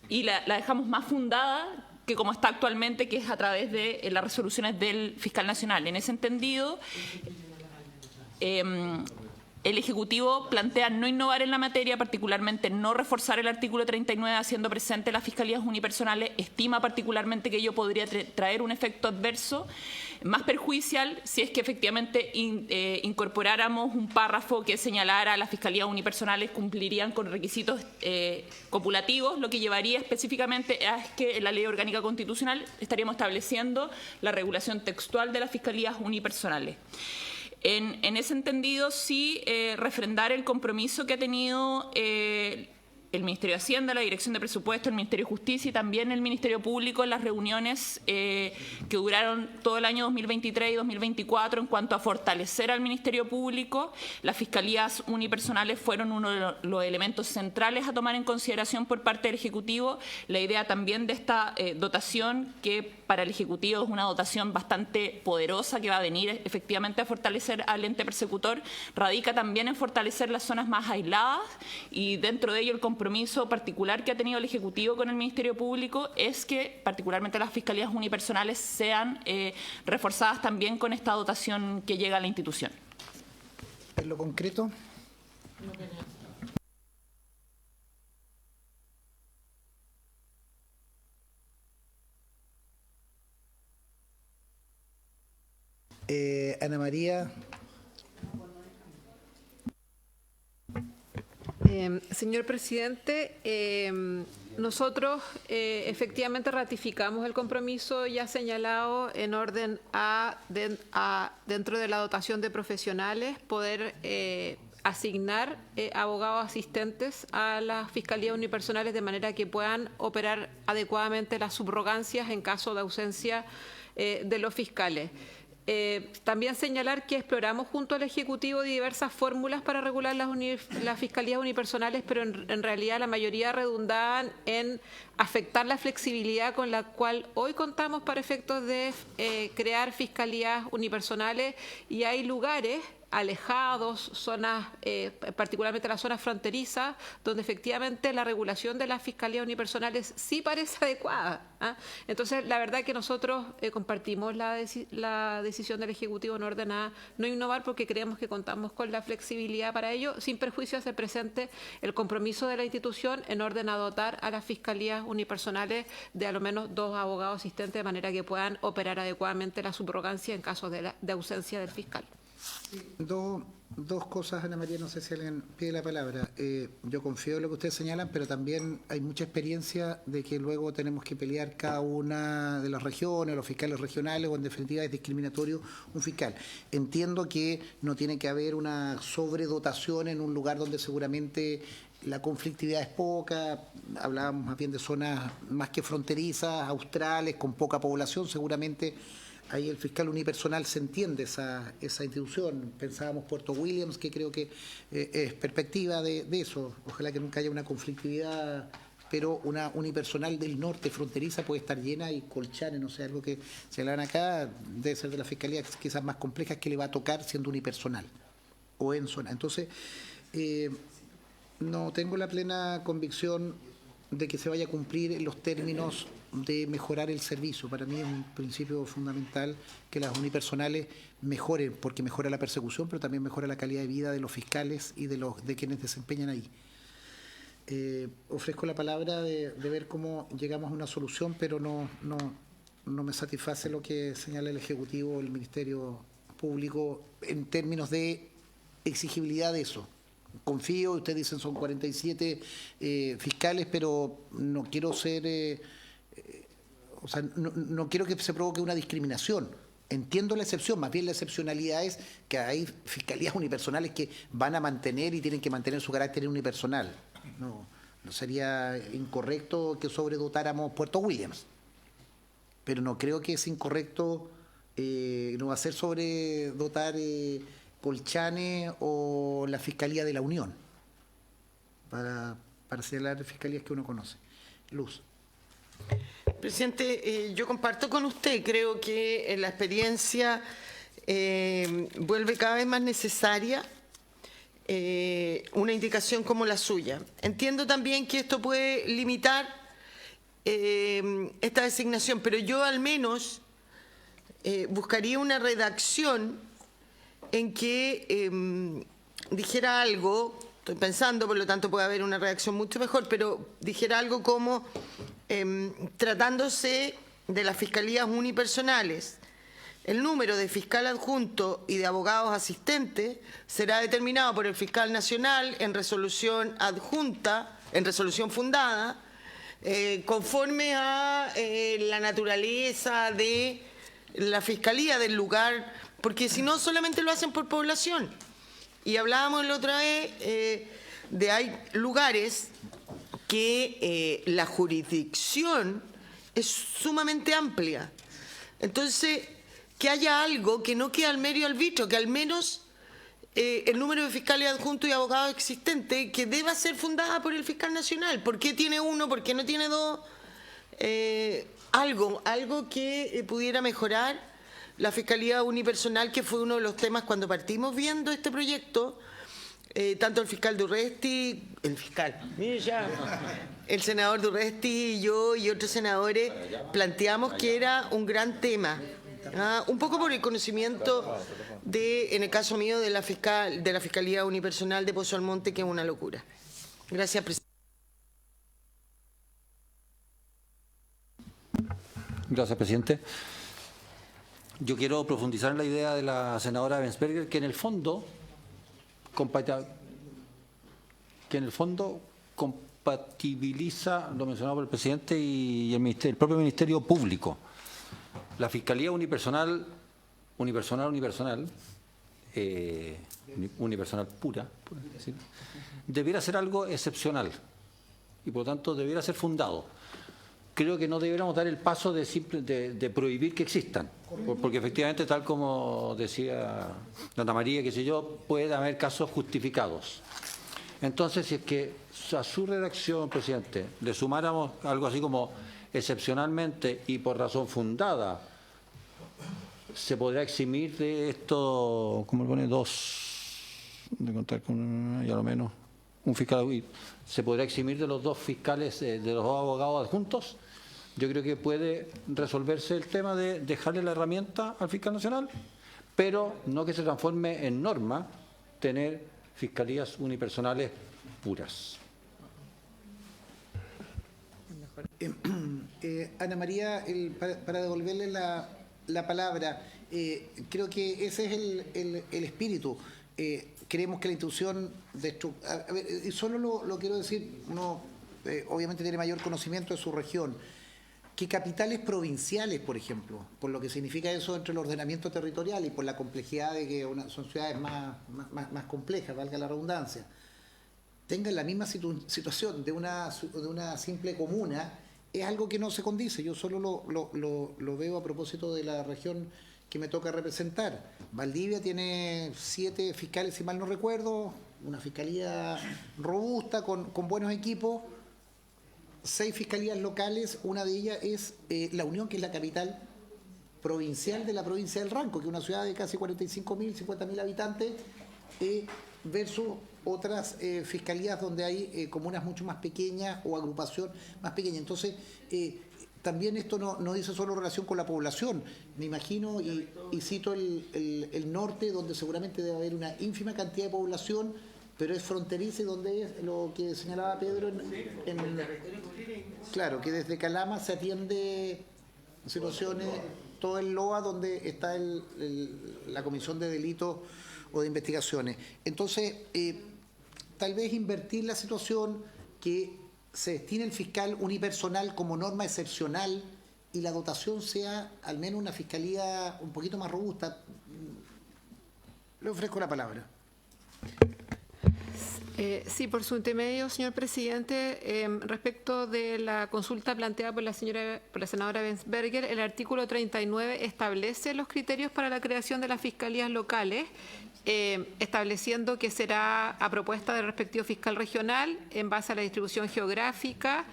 y la dejamos más fundada que como está actualmente, que es a través de las resoluciones del fiscal nacional. En ese entendido, el Ejecutivo plantea no innovar en la materia, particularmente no reforzar el artículo 39 haciendo presente las fiscalías unipersonales. Estima particularmente que ello podría traer un efecto adverso más perjudicial si es que efectivamente incorporáramos un párrafo que señalara las fiscalías unipersonales cumplirían con requisitos copulativos, lo que llevaría específicamente a que en la Ley Orgánica Constitucional estaríamos estableciendo la regulación textual de las fiscalías unipersonales. En ese entendido, sí refrendar el compromiso que ha tenido el Ministerio de Hacienda, la Dirección de Presupuesto, el Ministerio de Justicia y también el Ministerio Público en las reuniones que duraron todo el año 2023 y 2024 en cuanto a fortalecer al Ministerio Público. Las fiscalías unipersonales fueron uno de los elementos centrales a tomar en consideración por parte del Ejecutivo. La idea también de esta dotación, que para el Ejecutivo es una dotación bastante poderosa que va a venir efectivamente a fortalecer al ente persecutor, radica también en fortalecer las zonas más aisladas, y dentro de ello el compromiso particular que ha tenido el Ejecutivo con el Ministerio Público es que particularmente las fiscalías unipersonales sean reforzadas también con esta dotación que llega a la institución. En lo concreto, Ana María. Señor presidente, nosotros efectivamente ratificamos el compromiso ya señalado en orden a dentro de la dotación de profesionales, poder asignar abogados asistentes a las fiscalías unipersonales de manera que puedan operar adecuadamente las subrogancias en caso de ausencia de los fiscales. También señalar que exploramos junto al Ejecutivo diversas fórmulas para regular las fiscalías unipersonales, pero en realidad la mayoría redundaban en afectar la flexibilidad con la cual hoy contamos para efectos de crear fiscalías unipersonales, y hay lugares alejados, zonas, particularmente las zonas fronterizas, donde efectivamente la regulación de las fiscalías unipersonales sí parece adecuada. Entonces, la verdad que nosotros compartimos la decisión del Ejecutivo en orden a no innovar, porque creemos que contamos con la flexibilidad para ello, sin perjuicio de hacer presente el compromiso de la institución en orden a dotar a las fiscalías unipersonales de a lo menos 2 abogados asistentes, de manera que puedan operar adecuadamente la subrogancia en caso de ausencia del fiscal. Dos cosas, Ana María, no sé si alguien pide la palabra. Yo confío en lo que ustedes señalan, pero también hay mucha experiencia de que luego tenemos que pelear cada una de las regiones, los fiscales regionales, o en definitiva es discriminatorio un fiscal. Entiendo que no tiene que haber una sobredotación en un lugar donde seguramente la conflictividad es poca. Hablábamos más bien de zonas más que fronterizas, australes, con poca población, seguramente. Ahí el fiscal unipersonal se entiende esa institución. Pensábamos Puerto Williams, que creo que es perspectiva de eso. Ojalá que nunca haya una conflictividad, pero una unipersonal del norte fronteriza puede estar llena, y Colchane, no sé, algo que se hablan acá, debe ser de las fiscalías quizás más complejas que le va a tocar siendo unipersonal o en zona. Entonces, no tengo la plena convicción de que se vaya a cumplir en los términos de mejorar el servicio. Para mí es un principio fundamental que las unipersonales mejoren, porque mejora la persecución, pero también mejora la calidad de vida de los fiscales y de quienes desempeñan ahí. Ofrezco la palabra de ver cómo llegamos a una solución, pero no me satisface lo que señala el Ejecutivo o el Ministerio Público en términos de exigibilidad de eso. Confío, ustedes dicen son 47 fiscales, pero no quiero ser, no quiero que se provoque una discriminación. Entiendo la excepción, más bien la excepcionalidad es que hay fiscalías unipersonales que van a mantener y tienen que mantener su carácter unipersonal. No sería incorrecto que sobredotáramos Puerto Williams, pero no creo que es incorrecto, no va a ser sobredotar Colchane o la Fiscalía de la Unión, para señalar fiscalías que uno conoce. Luz. Presidente, yo comparto con usted, creo que la experiencia vuelve cada vez más necesaria una indicación como la suya. Entiendo también que esto puede limitar esta designación, pero yo al menos buscaría una redacción en que dijera algo, estoy pensando, por lo tanto puede haber una redacción mucho mejor, pero dijera algo como, tratándose de las fiscalías unipersonales, el número de fiscal adjunto y de abogados asistentes será determinado por el fiscal nacional en resolución adjunta, en resolución fundada, conforme a la naturaleza de la fiscalía del lugar, porque si no solamente lo hacen por población. Y hablábamos la otra vez de hay lugares que la jurisdicción es sumamente amplia. Entonces, que haya algo que no quede al mero arbitrio, que al menos el número de fiscales adjuntos y abogados existentes que deba ser fundada por el fiscal nacional. ¿Por qué tiene uno? ¿Por qué no tiene dos? Algo que pudiera mejorar la fiscalía unipersonal, que fue uno de los temas cuando partimos viendo este proyecto. Tanto el fiscal Durresti, el senador Durresti y yo y otros senadores planteamos que era un gran tema. Un poco por el conocimiento en el caso mío, de la Fiscalía Unipersonal de Pozo Almonte, que es una locura. Gracias, presidente. Gracias, presidente. Yo quiero profundizar en la idea de la senadora Bensberger, que en el fondo compatibiliza lo mencionado por el presidente y el propio Ministerio Público. La Fiscalía unipersonal pura, por decir, debiera ser algo excepcional y por lo tanto debiera ser fundado. Creo que no debiéramos dar el paso de prohibir que existan, porque efectivamente, tal como decía Ana María, qué sé yo, puede haber casos justificados. Entonces, si es que a su redacción, presidente, le sumáramos algo así como excepcionalmente y por razón fundada, se podrá eximir de esto, como le pone, de contar con ya lo menos un fiscal, se podrá eximir de los dos fiscales, de los dos abogados adjuntos. Yo creo que puede resolverse el tema de dejarle la herramienta al fiscal nacional, pero no que se transforme en norma tener fiscalías unipersonales puras. Ana María, para devolverle la palabra, creo que ese es el espíritu. Creemos que la institución y solo lo quiero decir, uno obviamente tiene mayor conocimiento de su región, que capitales provinciales, por ejemplo, por lo que significa eso entre el ordenamiento territorial y por la complejidad de que son ciudades más complejas, valga la redundancia, tengan la misma situación de una simple comuna, es algo que no se condice. Yo solo lo veo a propósito de la región que me toca representar. Valdivia tiene 7 fiscales, si mal no recuerdo, una fiscalía robusta, con buenos equipos, 6 fiscalías locales, una de ellas es La Unión, que es la capital provincial de la provincia del Ranco, que es una ciudad de casi 45.000, 50.000 habitantes, versus otras fiscalías donde hay comunas mucho más pequeñas o agrupación más pequeña. Entonces, también esto no dice solo relación con la población. Me imagino, y cito el norte, donde seguramente debe haber una ínfima cantidad de población, pero es fronteriza y donde es lo que señalaba Pedro, claro, que desde Calama se atiende situaciones, todo el LOA donde está la Comisión de Delitos o de Investigaciones. Entonces, tal vez invertir la situación, que se destine el fiscal unipersonal como norma excepcional y la dotación sea al menos una fiscalía un poquito más robusta. Le ofrezco la palabra. Sí, por su intermedio, señor presidente, respecto de la consulta planteada por la senadora Bensberger, el artículo 39 establece los criterios para la creación de las fiscalías locales, estableciendo que será a propuesta del respectivo fiscal regional en base a la distribución geográfica,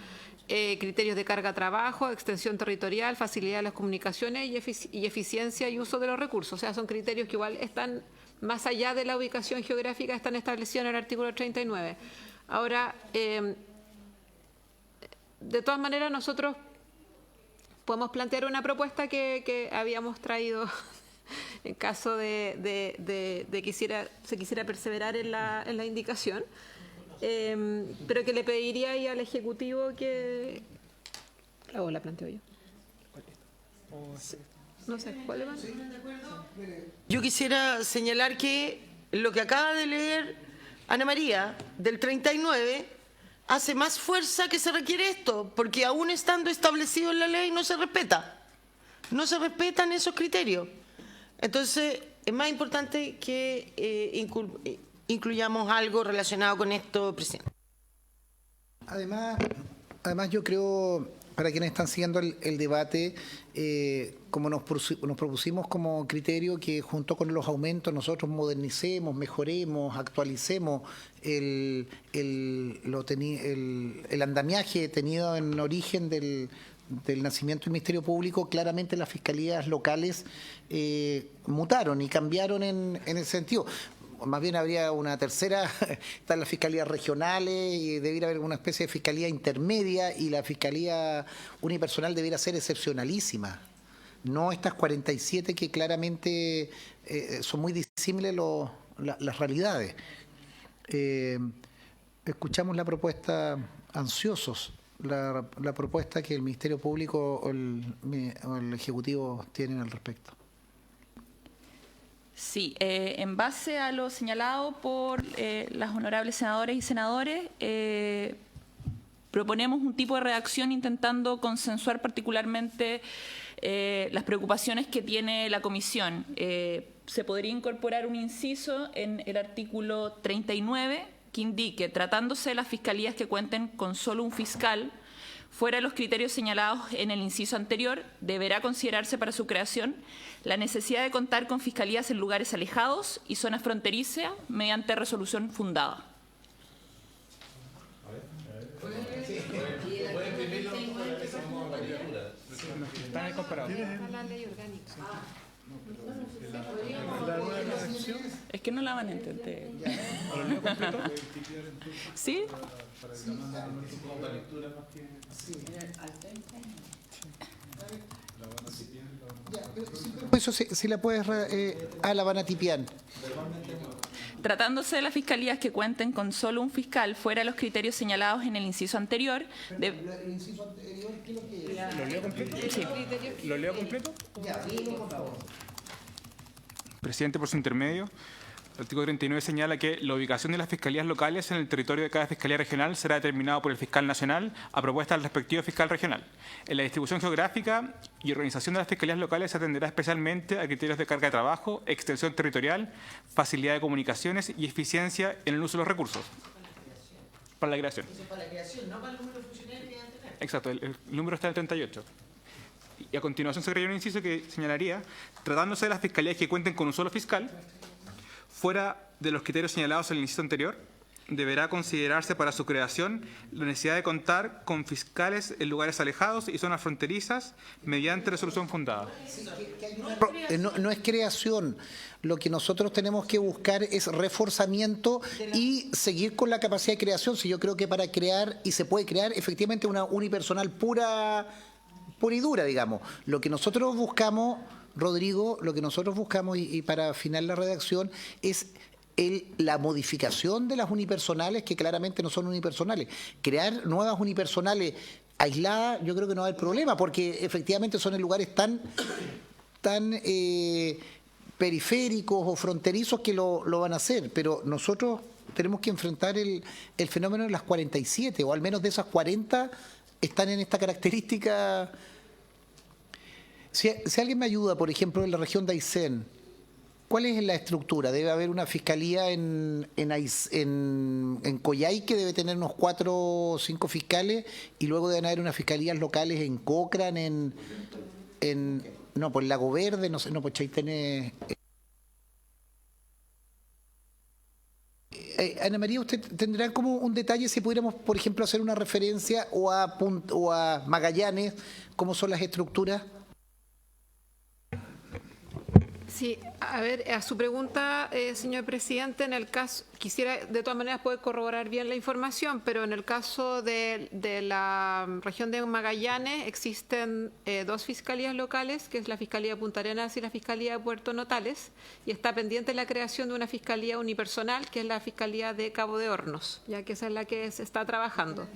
criterios de carga-trabajo, extensión territorial, facilidad de las comunicaciones y eficiencia y uso de los recursos. O sea, son criterios que igual están más allá de la ubicación geográfica, están establecidos en el artículo 39. Ahora, de todas maneras, nosotros podemos plantear una propuesta que habíamos traído en caso de que se quisiera perseverar en la indicación, pero que le pediría ahí al Ejecutivo que... ¿O la planteo yo? No sé, ¿cuál le van? Yo quisiera señalar que lo que acaba de leer Ana María, del 39, hace más fuerza que se requiere esto, porque aún estando establecido en la ley no se respeta. No se respetan esos criterios. Entonces, es más importante que incluyamos algo relacionado con esto, presidente. Además yo creo, para quienes están siguiendo el debate, como nos propusimos como criterio que junto con los aumentos nosotros modernicemos, mejoremos, actualicemos el andamiaje tenido en origen del nacimiento del Ministerio Público. Claramente las fiscalías locales mutaron y cambiaron en ese sentido. Más bien habría una tercera, están las fiscalías regionales y debiera haber una especie de fiscalía intermedia, y la fiscalía unipersonal debiera ser excepcionalísima. No estas 47 que claramente son muy disímiles las realidades. Escuchamos la propuesta ansiosos, la propuesta que el Ministerio Público o el Ejecutivo tienen al respecto. Sí, en base a lo señalado por las honorables senadoras y senadores, proponemos un tipo de redacción intentando consensuar particularmente las preocupaciones que tiene la Comisión. Se podría incorporar un inciso en el artículo 39 que indique, tratándose de las fiscalías que cuenten con solo un fiscal, fuera de los criterios señalados en el inciso anterior, deberá considerarse para su creación la necesidad de contar con fiscalías en lugares alejados y zonas fronterizas mediante resolución fundada. Es que no la van a entender. ¿Sí? Eso si la puedes la van a tipiar. Tratándose de las fiscalías que cuenten con solo un fiscal fuera de los criterios señalados en el inciso anterior. ¿El inciso anterior qué es lo que es? ¿Lo leo completo? Sí. ¿Lo leo completo? Ya, léelo, por favor. Presidente, por su intermedio. El artículo 39 señala que la ubicación de las fiscalías locales en el territorio de cada fiscalía regional será determinado por el fiscal nacional a propuesta del respectivo fiscal regional. En la distribución geográfica y organización de las fiscalías locales se atenderá especialmente a criterios de carga de trabajo, extensión territorial, facilidad de comunicaciones y eficiencia en el uso de los recursos. Para la creación. Para la creación, no para el número de funcionarios que van a tener. Exacto, el número está en el 38. Y a continuación se crearía un inciso que señalaría, tratándose de las fiscalías que cuenten con un solo fiscal, fuera de los criterios señalados en el inciso anterior, deberá considerarse para su creación la necesidad de contar con fiscales en lugares alejados y zonas fronterizas mediante resolución fundada. No es creación. Lo que nosotros tenemos que buscar es reforzamiento y seguir con la capacidad de creación. Si yo creo que para crear, y se puede crear efectivamente una unipersonal pura y dura, digamos. Lo que nosotros buscamos, Rodrigo, y para afinar la redacción, es la modificación de las unipersonales, que claramente no son unipersonales. Crear nuevas unipersonales aisladas, yo creo que no va a haber problema, porque efectivamente son en lugares tan periféricos o fronterizos que lo van a hacer, pero nosotros tenemos que enfrentar el fenómeno de las 47, o al menos de esas 40 están en esta característica. Si alguien me ayuda, por ejemplo, en la región de Aysén, ¿cuál es la estructura? Debe haber una fiscalía en Coyhaique, debe tener unos 4 o 5 fiscales, y luego deben haber unas fiscalías locales en Cochrane, no, por Lago Verde, no sé, no, pues Chaitén es... Ana María, ¿usted tendrá como un detalle si pudiéramos, por ejemplo, hacer una referencia o a Magallanes, cómo son las estructuras? Sí, a ver, a su pregunta, señor presidente, en el caso, quisiera de todas maneras poder corroborar bien la información, pero en el caso de la región de Magallanes existen 2 fiscalías locales, que es la Fiscalía de Punta Arenas y la Fiscalía de Puerto Natales, y está pendiente la creación de una fiscalía unipersonal, que es la Fiscalía de Cabo de Hornos, ya que esa es la que se está trabajando.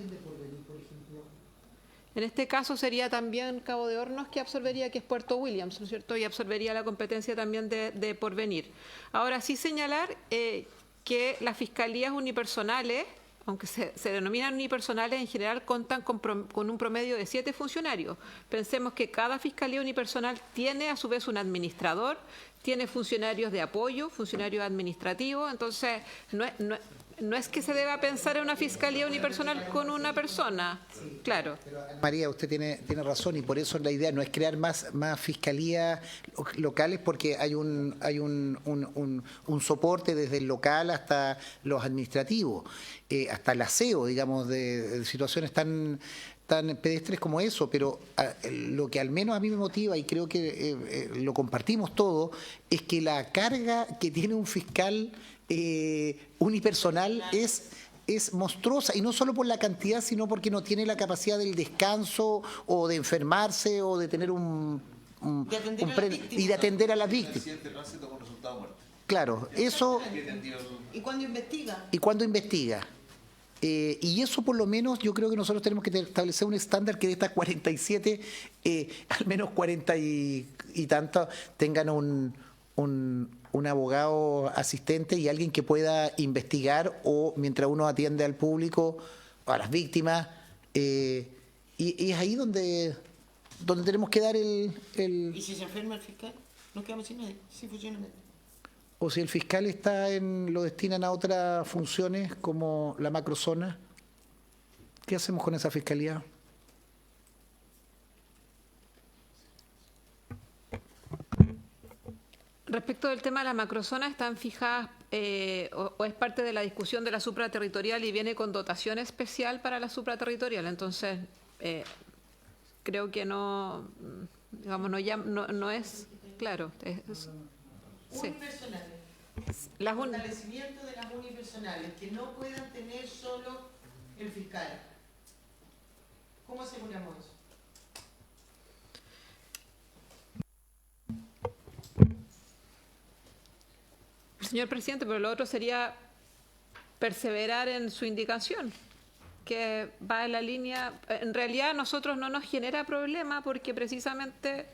En este caso sería también Cabo de Hornos, que absorbería, que es Puerto Williams, ¿no es cierto? Y absorbería la competencia también de Porvenir. Ahora, sí señalar que las fiscalías unipersonales, aunque se denominan unipersonales, en general cuentan con un promedio de 7 funcionarios. Pensemos que cada fiscalía unipersonal tiene a su vez un administrador, tiene funcionarios de apoyo, funcionarios administrativos, entonces no es que se deba pensar en una fiscalía unipersonal con una persona, claro. María, usted tiene razón, y por eso la idea no es crear más fiscalías locales, porque hay un soporte desde el local hasta los administrativos, hasta el aseo, digamos, de situaciones tan pedestres como eso, pero lo que al menos a mí me motiva, y creo que lo compartimos todos, es que la carga que tiene un fiscal unipersonal es monstruosa, y no solo por la cantidad, sino porque no tiene la capacidad del descanso o de enfermarse o de tener y de atender a las víctimas. Claro, eso. ¿Y cuándo investiga? Y eso por lo menos yo creo que nosotros tenemos que establecer un estándar que de estas 47, al menos 40 y tantos tengan un abogado asistente y alguien que pueda investigar, o mientras uno atiende al público, a las víctimas, y es ahí donde tenemos que dar ¿Y si se enferma el fiscal? Nos quedamos sin nadie, sin funcionamiento. O si el fiscal lo destinan a otras funciones como la macrozona, ¿qué hacemos con esa fiscalía? Respecto del tema de la macrozona, están fijadas o es parte de la discusión de la supraterritorial y viene con dotación especial para la supraterritorial. Entonces, creo que no, digamos, no es claro. Sí. Unipersonales. Las Fortalecimiento de las unipersonales, que no puedan tener solo el fiscal. ¿Cómo aseguramos eso? Señor presidente, pero lo otro sería perseverar en su indicación, que va en la línea. En realidad a nosotros no nos genera problema porque precisamente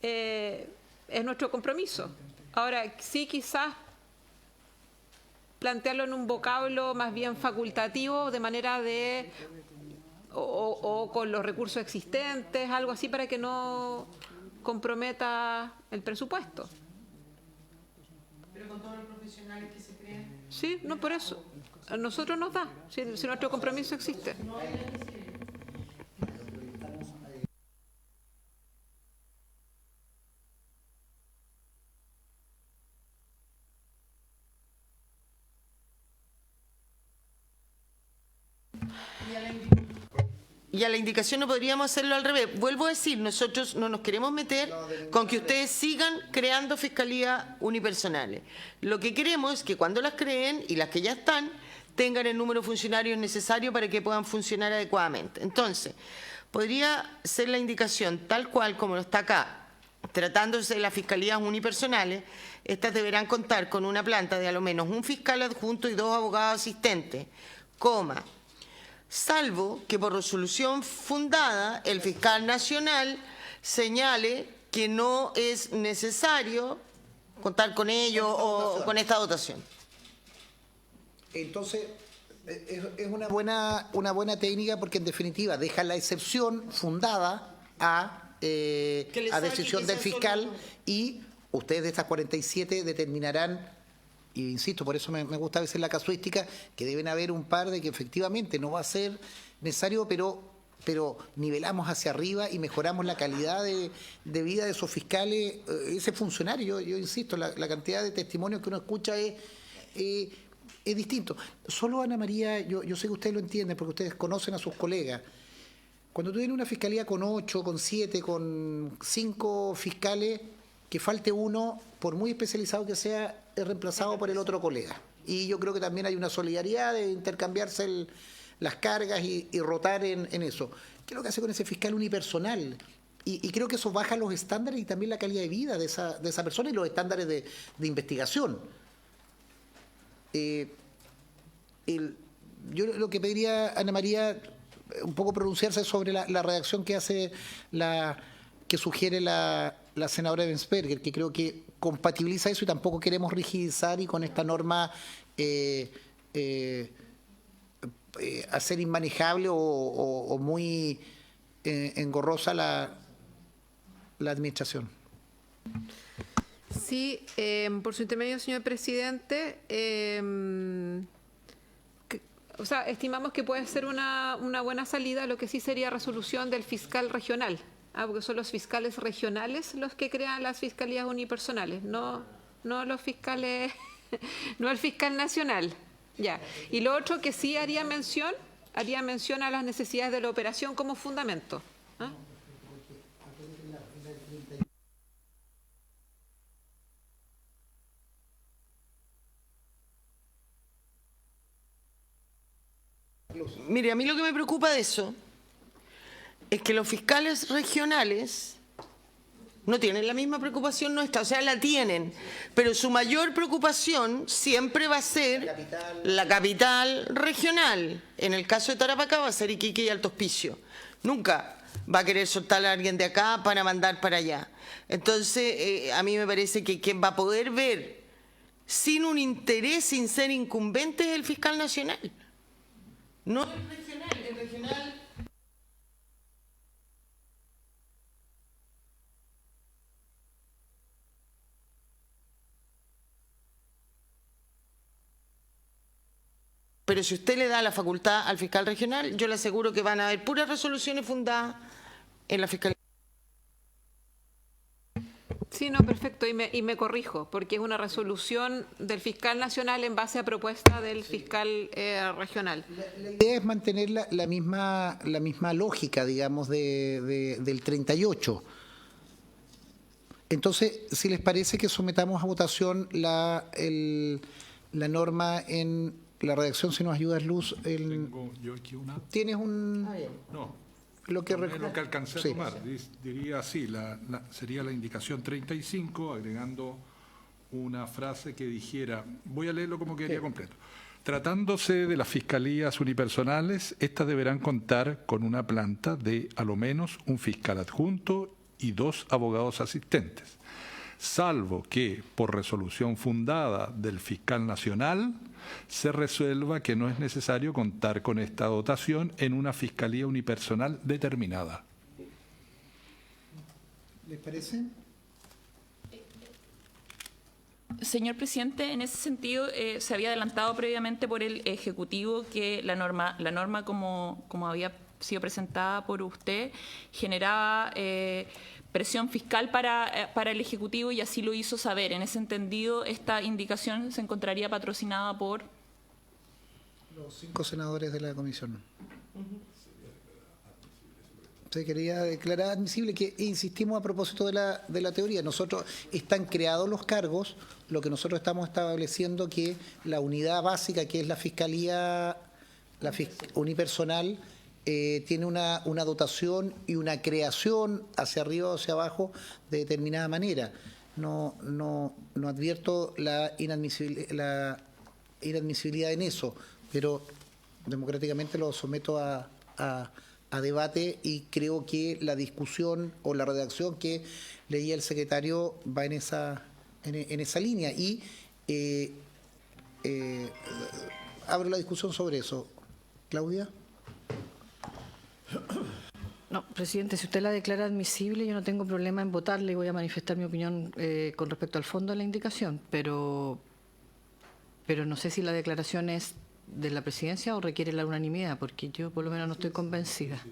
es nuestro compromiso. Ahora, sí quizás plantearlo en un vocablo más bien facultativo, de manera de o con los recursos existentes, algo así, para que no comprometa el presupuesto. Pero con todos los profesionales que se crean. Sí, no, por eso. A nosotros nos da, si nuestro compromiso existe. Y a la indicación no podríamos hacerlo al revés. Vuelvo a decir, nosotros no nos queremos meter con que ustedes sigan creando fiscalías unipersonales. Lo que queremos es que cuando las creen y las que ya están, tengan el número de funcionarios necesario para que puedan funcionar adecuadamente. Entonces, podría ser la indicación tal cual como está acá, tratándose de las fiscalías unipersonales, estas deberán contar con una planta de a lo menos un fiscal adjunto y 2 abogados asistentes, coma, salvo que por resolución fundada el fiscal nacional señale que no es necesario contar con ello o con esta dotación. Entonces, es una buena técnica porque en definitiva deja la excepción fundada a decisión del fiscal y ustedes de estas 47 determinarán, y insisto, por eso me gusta a veces la casuística, que deben haber un par de que efectivamente no va a ser necesario, pero nivelamos hacia arriba y mejoramos la calidad de vida de esos fiscales, ese funcionario. Yo insisto, la cantidad de testimonios que uno escucha es distinto. Solo, Ana María, yo sé que ustedes lo entienden porque ustedes conocen a sus colegas. Cuando tú tienes una fiscalía con 8, con 7, con 5 fiscales, que falte uno, por muy especializado que sea, es reemplazado por el otro colega. Y yo creo que también hay una solidaridad de intercambiarse las cargas y rotar en eso. ¿Qué es lo que hace con ese fiscal unipersonal? Y creo que eso baja los estándares y también la calidad de vida de esa persona y los estándares de investigación. Yo lo que pediría, Ana María, un poco pronunciarse sobre la redacción que hace que sugiere la senadora Bensperger, que creo que compatibiliza eso y tampoco queremos rigidizar y con esta norma hacer inmanejable o muy engorrosa la administración. Sí, por su intermedio, señor presidente, estimamos que puede ser una buena salida, lo que sí sería resolución del fiscal regional, porque son los fiscales regionales los que crean las fiscalías unipersonales, no los fiscales, no el fiscal nacional. Ya. Y lo otro que sí haría mención a las necesidades de la operación como fundamento. ¿Ah? Mire, a mí lo que me preocupa de eso es que los fiscales regionales no tienen la misma preocupación nuestra, o sea, la tienen, pero su mayor preocupación siempre va a ser la capital regional. En el caso de Tarapacá va a ser Iquique y Alto Hospicio. Nunca va a querer soltar a alguien de acá para mandar para allá. Entonces, a mí me parece que quien va a poder ver sin un interés, sin ser incumbente, es el fiscal nacional. No el regional. Pero si usted le da la facultad al fiscal regional, yo le aseguro que van a haber puras resoluciones fundadas en la fiscalía. Sí, no, perfecto, y me corrijo, porque es una resolución del fiscal nacional en base a propuesta del fiscal regional. La idea es mantener la misma lógica, digamos, del 38. Entonces, si les parece que sometamos a votación la norma en la redacción, si nos ayudas, Luz. Tengo yo aquí una. ¿Tienes un...? No. Lo que alcancé a tomar, diría así, sería la indicación 35, agregando una frase que dijera, voy a leerlo como quedaría completo. Tratándose de las fiscalías unipersonales, estas deberán contar con una planta de a lo menos un fiscal adjunto y 2 abogados asistentes, salvo que, por resolución fundada del fiscal nacional, se resuelva que no es necesario contar con esta dotación en una fiscalía unipersonal determinada. ¿Les parece? Señor presidente, en ese sentido se había adelantado previamente por el Ejecutivo que la norma como había sido presentada por usted generaba presión fiscal para el Ejecutivo y así lo hizo saber. En ese entendido, esta indicación se encontraría patrocinada por... Los 5 senadores de la comisión. Se quería declarar admisible, que insistimos a propósito de la teoría. Nosotros están creados los cargos, lo que nosotros estamos estableciendo que la unidad básica, que es la fiscalía unipersonal, tiene una dotación y una creación hacia arriba o hacia abajo de determinada manera. No advierto la inadmisibilidad en eso, pero democráticamente lo someto a debate, y creo que la discusión o la redacción que leía el secretario va en esa línea, y abro la discusión sobre eso. Claudia. No, presidente, si usted la declara admisible, yo no tengo problema en votarle y voy a manifestar mi opinión con respecto al fondo de la indicación, pero no sé si la declaración es de la presidencia o requiere la unanimidad, porque yo por lo menos no estoy convencida.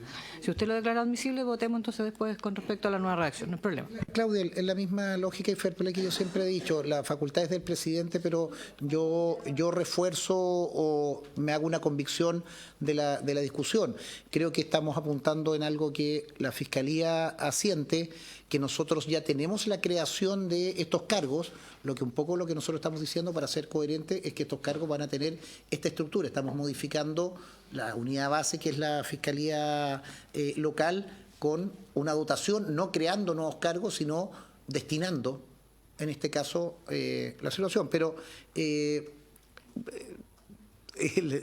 Si usted lo declara admisible, votemos entonces después con respecto a la nueva redacción, no hay problema. Claudia, en la misma lógica y fair play que yo siempre he dicho, la facultad es del presidente, pero yo refuerzo o me hago una convicción de la discusión. Creo que estamos apuntando en algo que la Fiscalía asiente, que nosotros ya tenemos la creación de estos cargos. Lo que nosotros estamos diciendo, para ser coherente, es que estos cargos van a tener esta estructura. Estamos modificando la unidad base, que es la Fiscalía local, con una dotación, no creando nuevos cargos, sino destinando, en este caso, la situación. Pero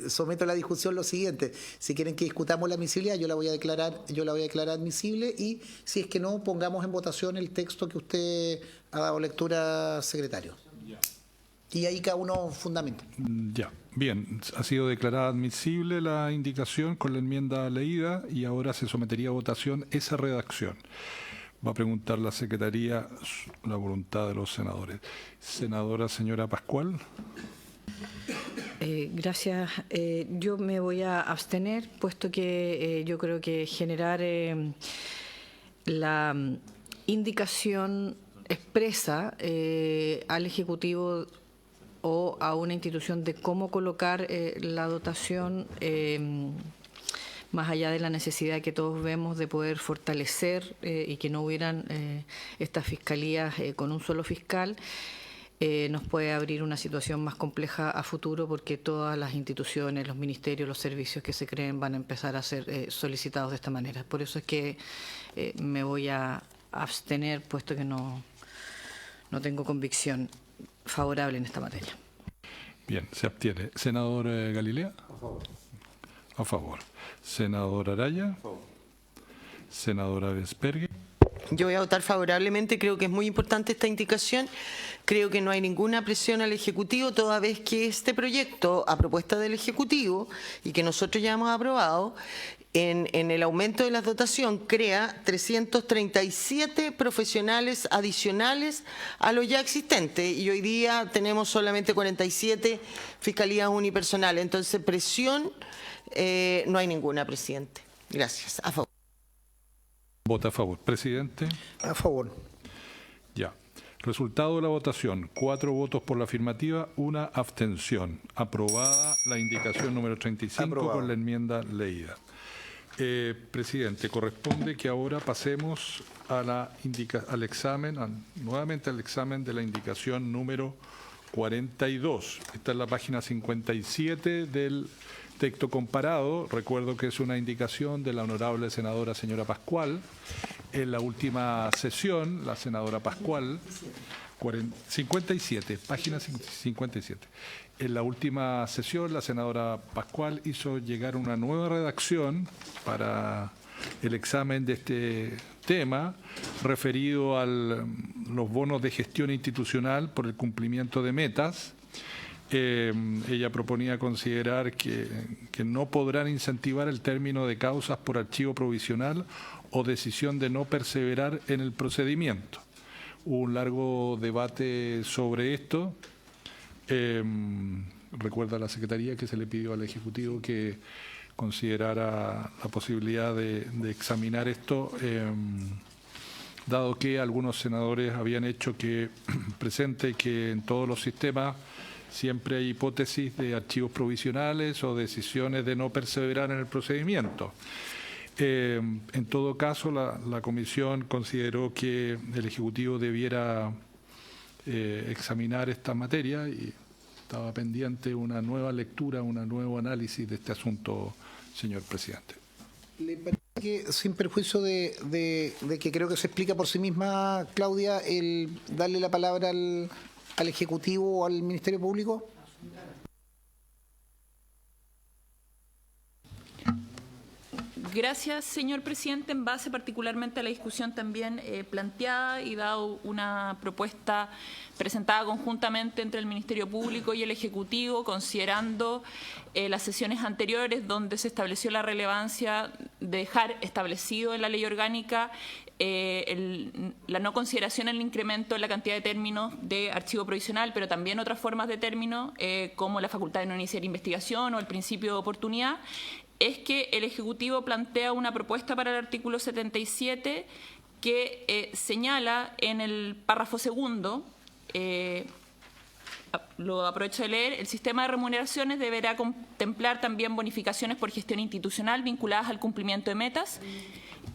someto a la discusión lo siguiente: si quieren que discutamos la admisibilidad, yo la voy a declarar admisible, y si es que no, pongamos en votación el texto que usted ha dado lectura, secretario. Y ahí cada uno fundamenta. Ya, bien, ha sido declarada admisible la indicación con la enmienda leída, y ahora se sometería a votación esa redacción. Va a preguntar la Secretaría la voluntad de los senadores. Senadora señora Pascual. Gracias. Yo me voy a abstener, puesto que yo creo que generar la indicación expresa al Ejecutivo o a una institución de cómo colocar la dotación, más allá de la necesidad que todos vemos de poder fortalecer y que no hubieran estas fiscalías con un solo fiscal, nos puede abrir una situación más compleja a futuro, porque todas las instituciones, los ministerios, los servicios que se creen van a empezar a ser solicitados de esta manera. Por eso es que me voy a abstener, puesto que no tengo convicción favorable en esta materia. Bien, se abstiene. Senador Galilea. A favor. A favor. Senador Araya. A favor. Senadora Vespergue. Yo voy a votar favorablemente. Creo que es muy importante esta indicación. Creo que no hay ninguna presión al Ejecutivo, toda vez que este proyecto, a propuesta del Ejecutivo, y que nosotros ya hemos aprobado, en el aumento de la dotación crea 337 profesionales adicionales a lo ya existente, y hoy día tenemos solamente 47 fiscalías unipersonales. Entonces, presión no hay ninguna, presidente. Gracias. A favor. Vota a favor. Presidente. A favor. Ya. Resultado de la votación: 4 votos por la afirmativa, 1 abstención. Aprobada la indicación número 35. Aprobado. Con la enmienda leída. Presidente, corresponde que ahora pasemos a al examen, nuevamente al examen de la indicación número 42. Esta es la página 57 del texto comparado. Recuerdo que es una indicación de la honorable senadora señora Pascual. En la última sesión, la senadora Pascual, 57, página 57. En la última sesión, la senadora Pascual hizo llegar una nueva redacción para el examen de este tema, referido a los bonos de gestión institucional por el cumplimiento de metas. Ella proponía considerar que no podrán incentivar el término de causas por archivo provisional o decisión de no perseverar en el procedimiento. Hubo un largo debate sobre esto. Recuerda la Secretaría que se le pidió al Ejecutivo que considerara la posibilidad de examinar esto, dado que algunos senadores habían hecho presente que en todos los sistemas siempre hay hipótesis de archivos provisionales o decisiones de no perseverar en el procedimiento. En todo caso, la Comisión consideró que el Ejecutivo debiera examinar esta materia y estaba pendiente una nueva lectura, un nuevo análisis de este asunto, señor presidente. ¿Le parece que, sin perjuicio de que creo que se explica por sí misma, Claudia, el darle la palabra al Ejecutivo o al Ministerio Público? Gracias, señor presidente. En base particularmente a la discusión también planteada y dado una propuesta presentada conjuntamente entre el Ministerio Público y el Ejecutivo, considerando las sesiones anteriores donde se estableció la relevancia de dejar establecido en la ley orgánica la no consideración en el incremento en la cantidad de términos de archivo provisional, pero también otras formas de término, como la facultad de no iniciar investigación o el principio de oportunidad, es que el Ejecutivo plantea una propuesta para el artículo 77 que señala en el párrafo segundo, lo aprovecho de leer, el sistema de remuneraciones deberá contemplar también bonificaciones por gestión institucional vinculadas al cumplimiento de metas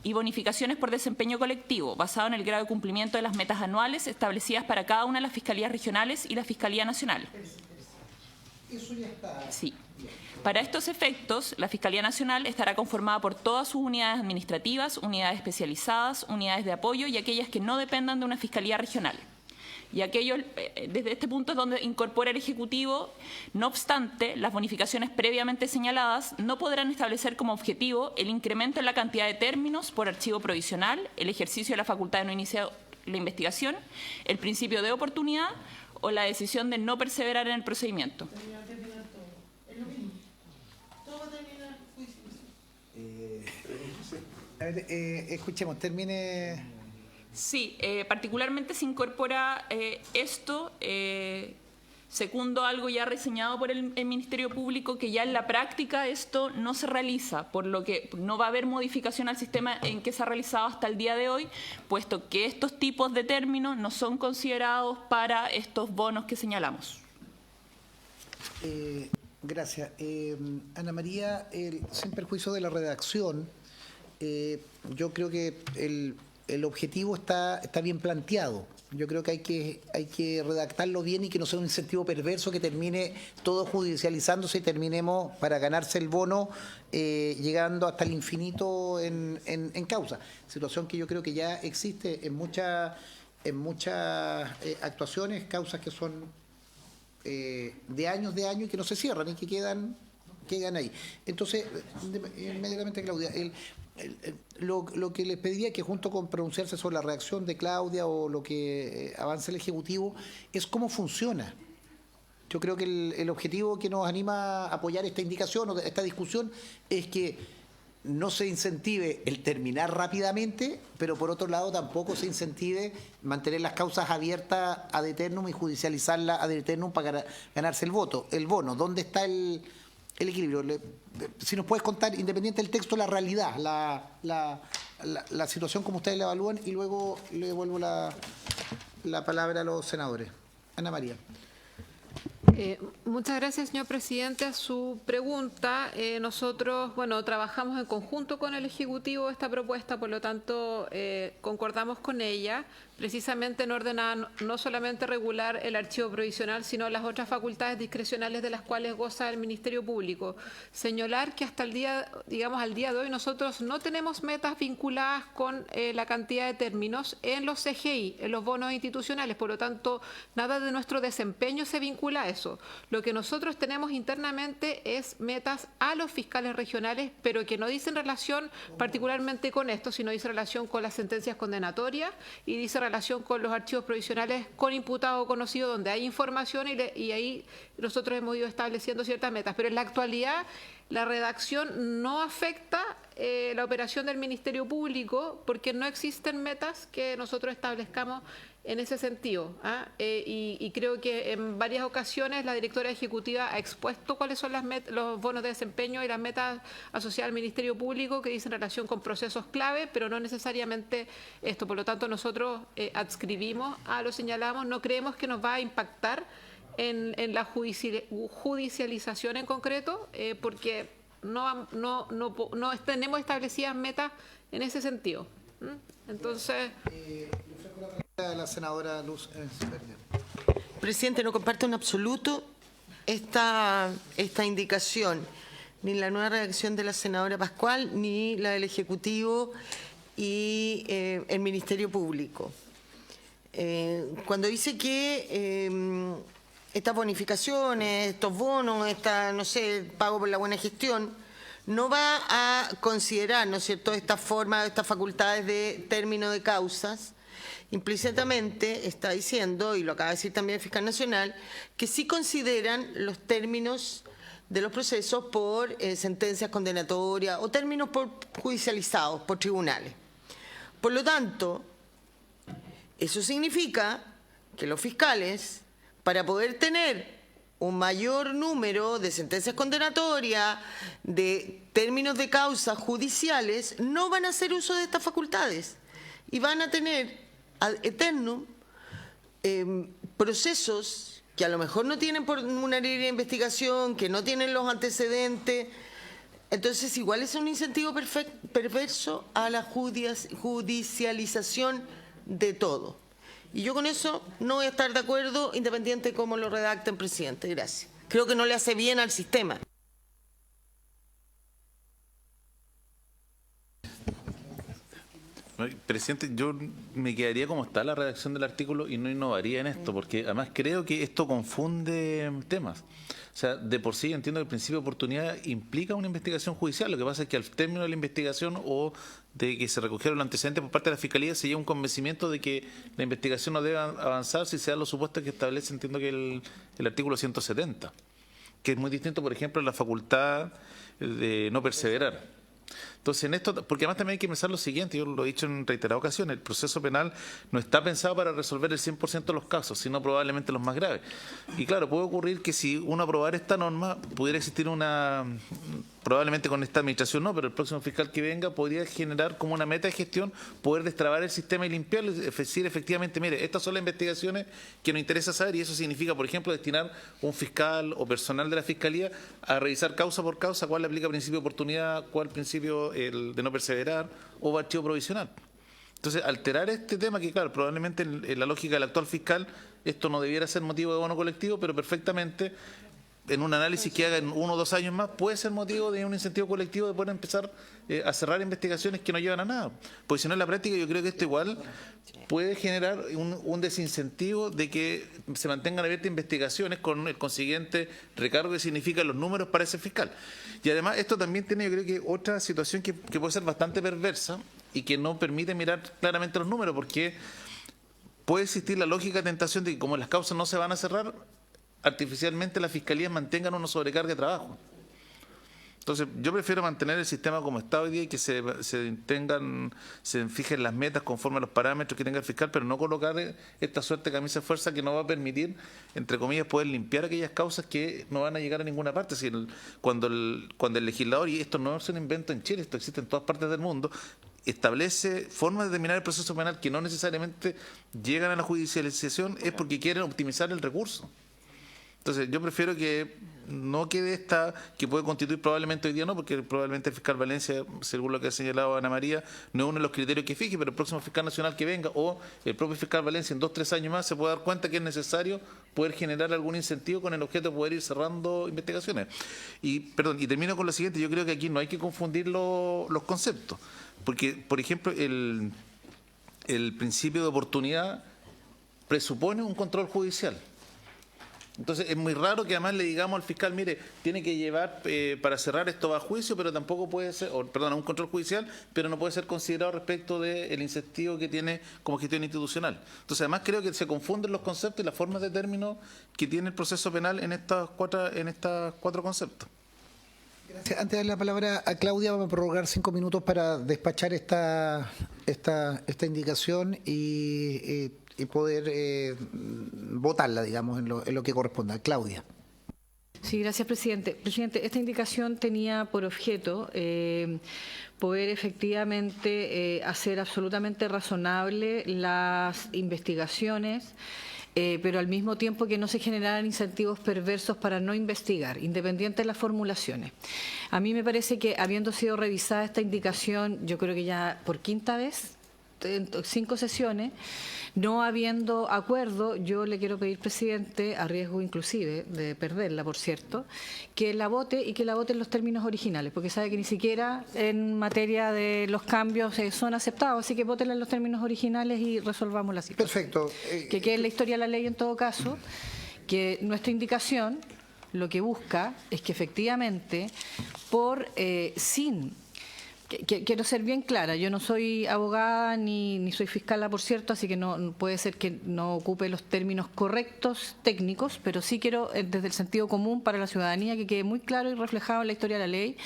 y bonificaciones por desempeño colectivo, basado en el grado de cumplimiento de las metas anuales establecidas para cada una de las fiscalías regionales y la Fiscalía Nacional. Eso ya está. Sí. Para estos efectos, la Fiscalía Nacional estará conformada por todas sus unidades administrativas, unidades especializadas, unidades de apoyo y aquellas que no dependan de una Fiscalía Regional. Y aquello, desde este punto es donde incorpora el Ejecutivo. No obstante, las bonificaciones previamente señaladas no podrán establecer como objetivo el incremento en la cantidad de términos por archivo provisional, el ejercicio de la facultad de no iniciar la investigación, el principio de oportunidad o la decisión de no perseverar en el procedimiento. A ver, escuchemos, termine. Sí, particularmente se incorpora esto, segundo algo ya reseñado por el Ministerio Público, que ya en la práctica esto no se realiza, por lo que no va a haber modificación al sistema en que se ha realizado hasta el día de hoy, puesto que estos tipos de términos no son considerados para estos bonos que señalamos. Gracias. Ana María, sin perjuicio de la redacción, yo creo que el objetivo está bien planteado. Yo creo que hay que redactarlo bien y que no sea un incentivo perverso que termine todo judicializándose y terminemos para ganarse el bono llegando hasta el infinito en causa. Situación que yo creo que ya existe en muchas actuaciones, causas que son de años y que no se cierran y que quedan ahí. Entonces, inmediatamente, Claudia, lo que les pediría que junto con pronunciarse sobre la reacción de Claudia o lo que avance el Ejecutivo es cómo funciona. Yo creo que el objetivo que nos anima a apoyar esta indicación o esta discusión es que no se incentive el terminar rápidamente, pero por otro lado tampoco se incentive mantener las causas abiertas ad eternum y judicializarlas ad eternum para ganarse el bono. ¿Dónde está el equilibrio? Si nos puedes contar, independiente del texto, la realidad, la situación como ustedes la evalúan, y luego le devuelvo la palabra a los senadores. Ana María. Muchas gracias, señor presidente. A su pregunta, nosotros, trabajamos en conjunto con el Ejecutivo esta propuesta, por lo tanto, concordamos con ella, precisamente en orden a no solamente regular el archivo provisional, sino las otras facultades discrecionales de las cuales goza el Ministerio Público. Señalar que hasta al día de hoy nosotros no tenemos metas vinculadas con la cantidad de términos en los CGI, en los bonos institucionales, por lo tanto, nada de nuestro desempeño se vincula a eso. Lo que nosotros tenemos internamente es metas a los fiscales regionales, pero que no dicen relación particularmente con esto, sino dice relación con las sentencias condenatorias y dice relación con los archivos provisionales con imputado conocido, donde hay información y ahí nosotros hemos ido estableciendo ciertas metas. Pero en la actualidad la redacción no afecta la operación del Ministerio Público porque no existen metas que nosotros establezcamos en ese sentido. Y creo que en varias ocasiones la directora ejecutiva ha expuesto cuáles son los bonos de desempeño y las metas asociadas al Ministerio Público que dicen relación con procesos clave, pero no necesariamente esto. Por lo tanto, nosotros adscribimos a lo señalamos, no creemos que nos va a impactar en la judicialización en concreto, porque no tenemos establecidas metas en ese sentido. Entonces... La senadora Luz Verde. Presidente, no comparto en absoluto esta indicación, ni la nueva redacción de la senadora Pascual, ni la del Ejecutivo y el Ministerio Público. Cuando dice que estas bonificaciones, estos bonos, no sé, pago por la buena gestión, no va a considerar, ¿no es cierto?, esta forma, estas facultades de término de causas. Implícitamente está diciendo, y lo acaba de decir también el fiscal nacional, que sí consideran los términos de los procesos por sentencias condenatorias o términos judicializados por tribunales. Por lo tanto, eso significa que los fiscales, para poder tener un mayor número de sentencias condenatorias, de términos de causas judiciales, no van a hacer uso de estas facultades y van a tener ad eternum procesos que a lo mejor no tienen por una línea de investigación, que no tienen los antecedentes. Entonces, igual es un incentivo perverso a la judicialización de todo. Y yo con eso no voy a estar de acuerdo, independiente de cómo lo redacten, presidente. Gracias. Creo que no le hace bien al sistema. Presidente, yo me quedaría como está la redacción del artículo y no innovaría en esto, porque además creo que esto confunde temas. O sea, de por sí entiendo que el principio de oportunidad implica una investigación judicial. Lo que pasa es que al término de la investigación o de que se recogieron los antecedentes por parte de la Fiscalía se llega a un convencimiento de que la investigación no debe avanzar si se dan los supuestos que establece, entiendo que el artículo 170, que es muy distinto, por ejemplo, a la facultad de no perseverar. Entonces, en esto, porque además también hay que pensar lo siguiente, yo lo he dicho en reiteradas ocasiones, el proceso penal no está pensado para resolver el 100% de los casos, sino probablemente los más graves. Y claro, puede ocurrir que si uno aprobara esta norma, pudiera existir probablemente con esta administración no, pero el próximo fiscal que venga podría generar como una meta de gestión poder destrabar el sistema y limpiarlo, es decir, efectivamente, mire, estas son las investigaciones que nos interesa saber y eso significa, por ejemplo, destinar un fiscal o personal de la Fiscalía a revisar causa por causa cuál le aplica principio de oportunidad, cuál principio el de no perseverar o archivo provisional. Entonces, alterar este tema, que claro, probablemente en la lógica del actual fiscal esto no debiera ser motivo de bono colectivo, pero perfectamente en un análisis que haga en 1 o 2 años más puede ser motivo de un incentivo colectivo de poder empezar a cerrar investigaciones que no llevan a nada. Porque si no, en la práctica yo creo que esto igual puede generar un desincentivo de que se mantengan abiertas investigaciones con el consiguiente recargo que significan los números para ese fiscal. Y además esto también tiene, yo creo que otra situación que puede ser bastante perversa y que no permite mirar claramente los números, porque puede existir la lógica tentación de que como las causas no se van a cerrar, artificialmente las fiscalías mantengan una sobrecarga de trabajo. Entonces, yo prefiero mantener el sistema como está hoy día y que se fijen las metas conforme a los parámetros que tenga el fiscal, pero no colocar esta suerte de camisa de fuerza que no va a permitir, entre comillas, poder limpiar aquellas causas que no van a llegar a ninguna parte. Si cuando el legislador, y esto no es un invento en Chile, esto existe en todas partes del mundo, establece formas de terminar el proceso penal que no necesariamente llegan a la judicialización, es porque quieren optimizar el recurso. Entonces, yo prefiero que no quede esta, que puede constituir probablemente hoy día no, porque probablemente el fiscal Valencia, según lo que ha señalado Ana María, no es uno de los criterios que fije, pero el próximo fiscal nacional que venga o el propio fiscal Valencia en 2 o 3 años más se puede dar cuenta que es necesario poder generar algún incentivo con el objeto de poder ir cerrando investigaciones. Y termino con lo siguiente, yo creo que aquí no hay que confundir los conceptos, porque, por ejemplo, el principio de oportunidad presupone un control judicial. Entonces es muy raro que además le digamos al fiscal, mire, tiene que llevar para cerrar esto va a juicio, pero tampoco puede ser, a un control judicial, pero no puede ser considerado respecto del incentivo que tiene como gestión institucional. Entonces además creo que se confunden los conceptos y las formas de término que tiene el proceso penal en estas 4 conceptos. Gracias. Antes de dar la palabra a Claudia, vamos a prorrogar 5 minutos para despachar esta indicación y poder votarla, digamos, en lo que corresponda. Claudia. Sí, gracias, presidente. Presidente, esta indicación tenía por objeto poder efectivamente hacer absolutamente razonable las investigaciones pero al mismo tiempo que no se generaran incentivos perversos para no investigar, independiente de las formulaciones. A mí me parece que, habiendo sido revisada esta indicación, yo creo que ya por quinta vez, en 5 sesiones, no habiendo acuerdo, yo le quiero pedir, presidente, a riesgo inclusive de perderla, por cierto, que la vote y que la vote en los términos originales, porque sabe que ni siquiera en materia de los cambios son aceptados, así que votenla en los términos originales y resolvamos la situación. Perfecto. Que quede en la historia de la ley en todo caso, que nuestra indicación lo que busca es que efectivamente, quiero ser bien clara, yo no soy abogada ni soy fiscala, por cierto, así que no puede ser que no ocupe los términos correctos técnicos, pero sí quiero, desde el sentido común para la ciudadanía, que quede muy claro y reflejado en la historia de la ley,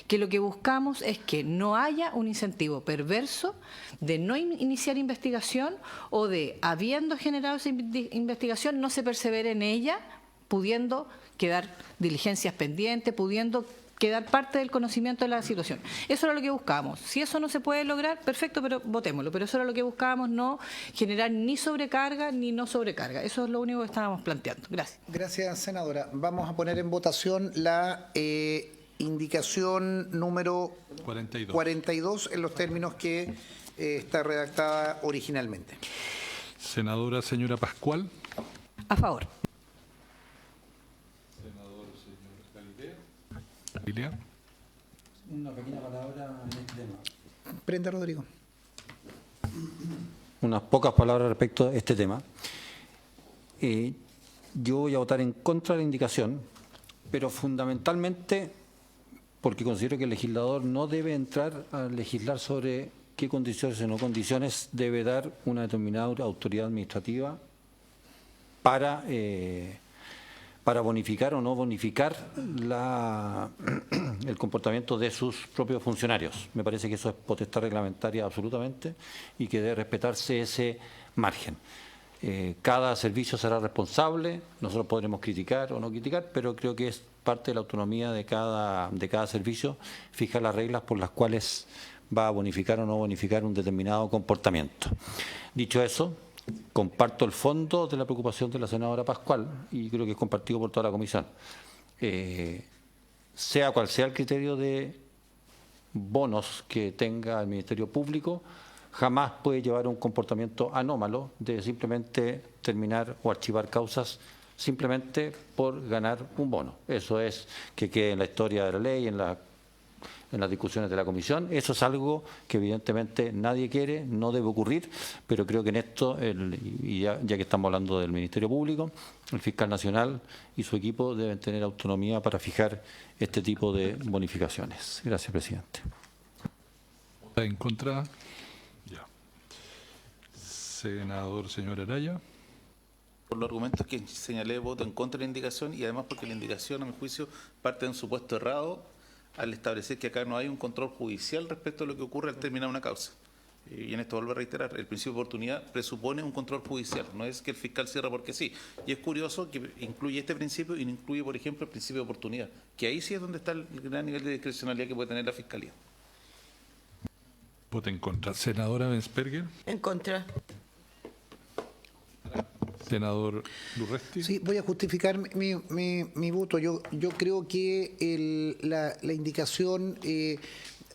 que lo que buscamos es que no haya un incentivo perverso de no iniciar investigación o de, habiendo generado esa investigación, no se persevere en ella, pudiendo quedar diligencias pendientes, pudiendo quedar parte del conocimiento de la situación. Eso era lo que buscábamos. Si eso no se puede lograr, perfecto, pero votémoslo. Pero eso era lo que buscábamos, no generar ni sobrecarga ni no sobrecarga. Eso es lo único que estábamos planteando. Gracias. Gracias, senadora. Vamos a poner en votación la indicación número 42 en los términos que está redactada originalmente. Senadora señora Pascual. A favor. Una pequeña palabra en este tema. Prenda, Rodrigo. Unas pocas palabras respecto a este tema. Yo voy a votar en contra de la indicación, pero fundamentalmente porque considero que el legislador no debe entrar a legislar sobre qué condiciones o no condiciones debe dar una determinada autoridad administrativa para bonificar o no bonificar el comportamiento de sus propios funcionarios. Me parece que eso es potestad reglamentaria absolutamente y que debe respetarse ese margen. Cada servicio será responsable, nosotros podremos criticar o no criticar, pero creo que es parte de la autonomía de cada servicio fijar las reglas por las cuales va a bonificar o no bonificar un determinado comportamiento. Dicho eso, comparto el fondo de la preocupación de la senadora Pascual y creo que es compartido por toda la comisión. Sea cual sea el criterio de bonos que tenga el Ministerio Público, jamás puede llevar a un comportamiento anómalo de simplemente terminar o archivar causas simplemente por ganar un bono. Eso es que quede en la historia de la ley, en las discusiones de la comisión. Eso es algo que evidentemente nadie quiere, no debe ocurrir, pero creo que en esto, ya que estamos hablando del Ministerio Público, el fiscal nacional y su equipo deben tener autonomía para fijar este tipo de bonificaciones. Gracias, presidente. ¿En contra? Ya. Senador, señor Araya. Por los argumentos que señalé, voto en contra de la indicación y además porque la indicación, a mi juicio, parte de un supuesto errado al establecer que acá no hay un control judicial respecto a lo que ocurre al terminar una causa. Y en esto vuelvo a reiterar, el principio de oportunidad presupone un control judicial, no es que el fiscal cierra porque sí. Y es curioso que incluye este principio y no incluye, por ejemplo, el principio de oportunidad, que ahí sí es donde está el gran nivel de discrecionalidad que puede tener la Fiscalía. Voto en contra. Senadora Bensperger. En contra. Senador Lurresti. Sí, voy a justificar mi voto. Yo creo que la indicación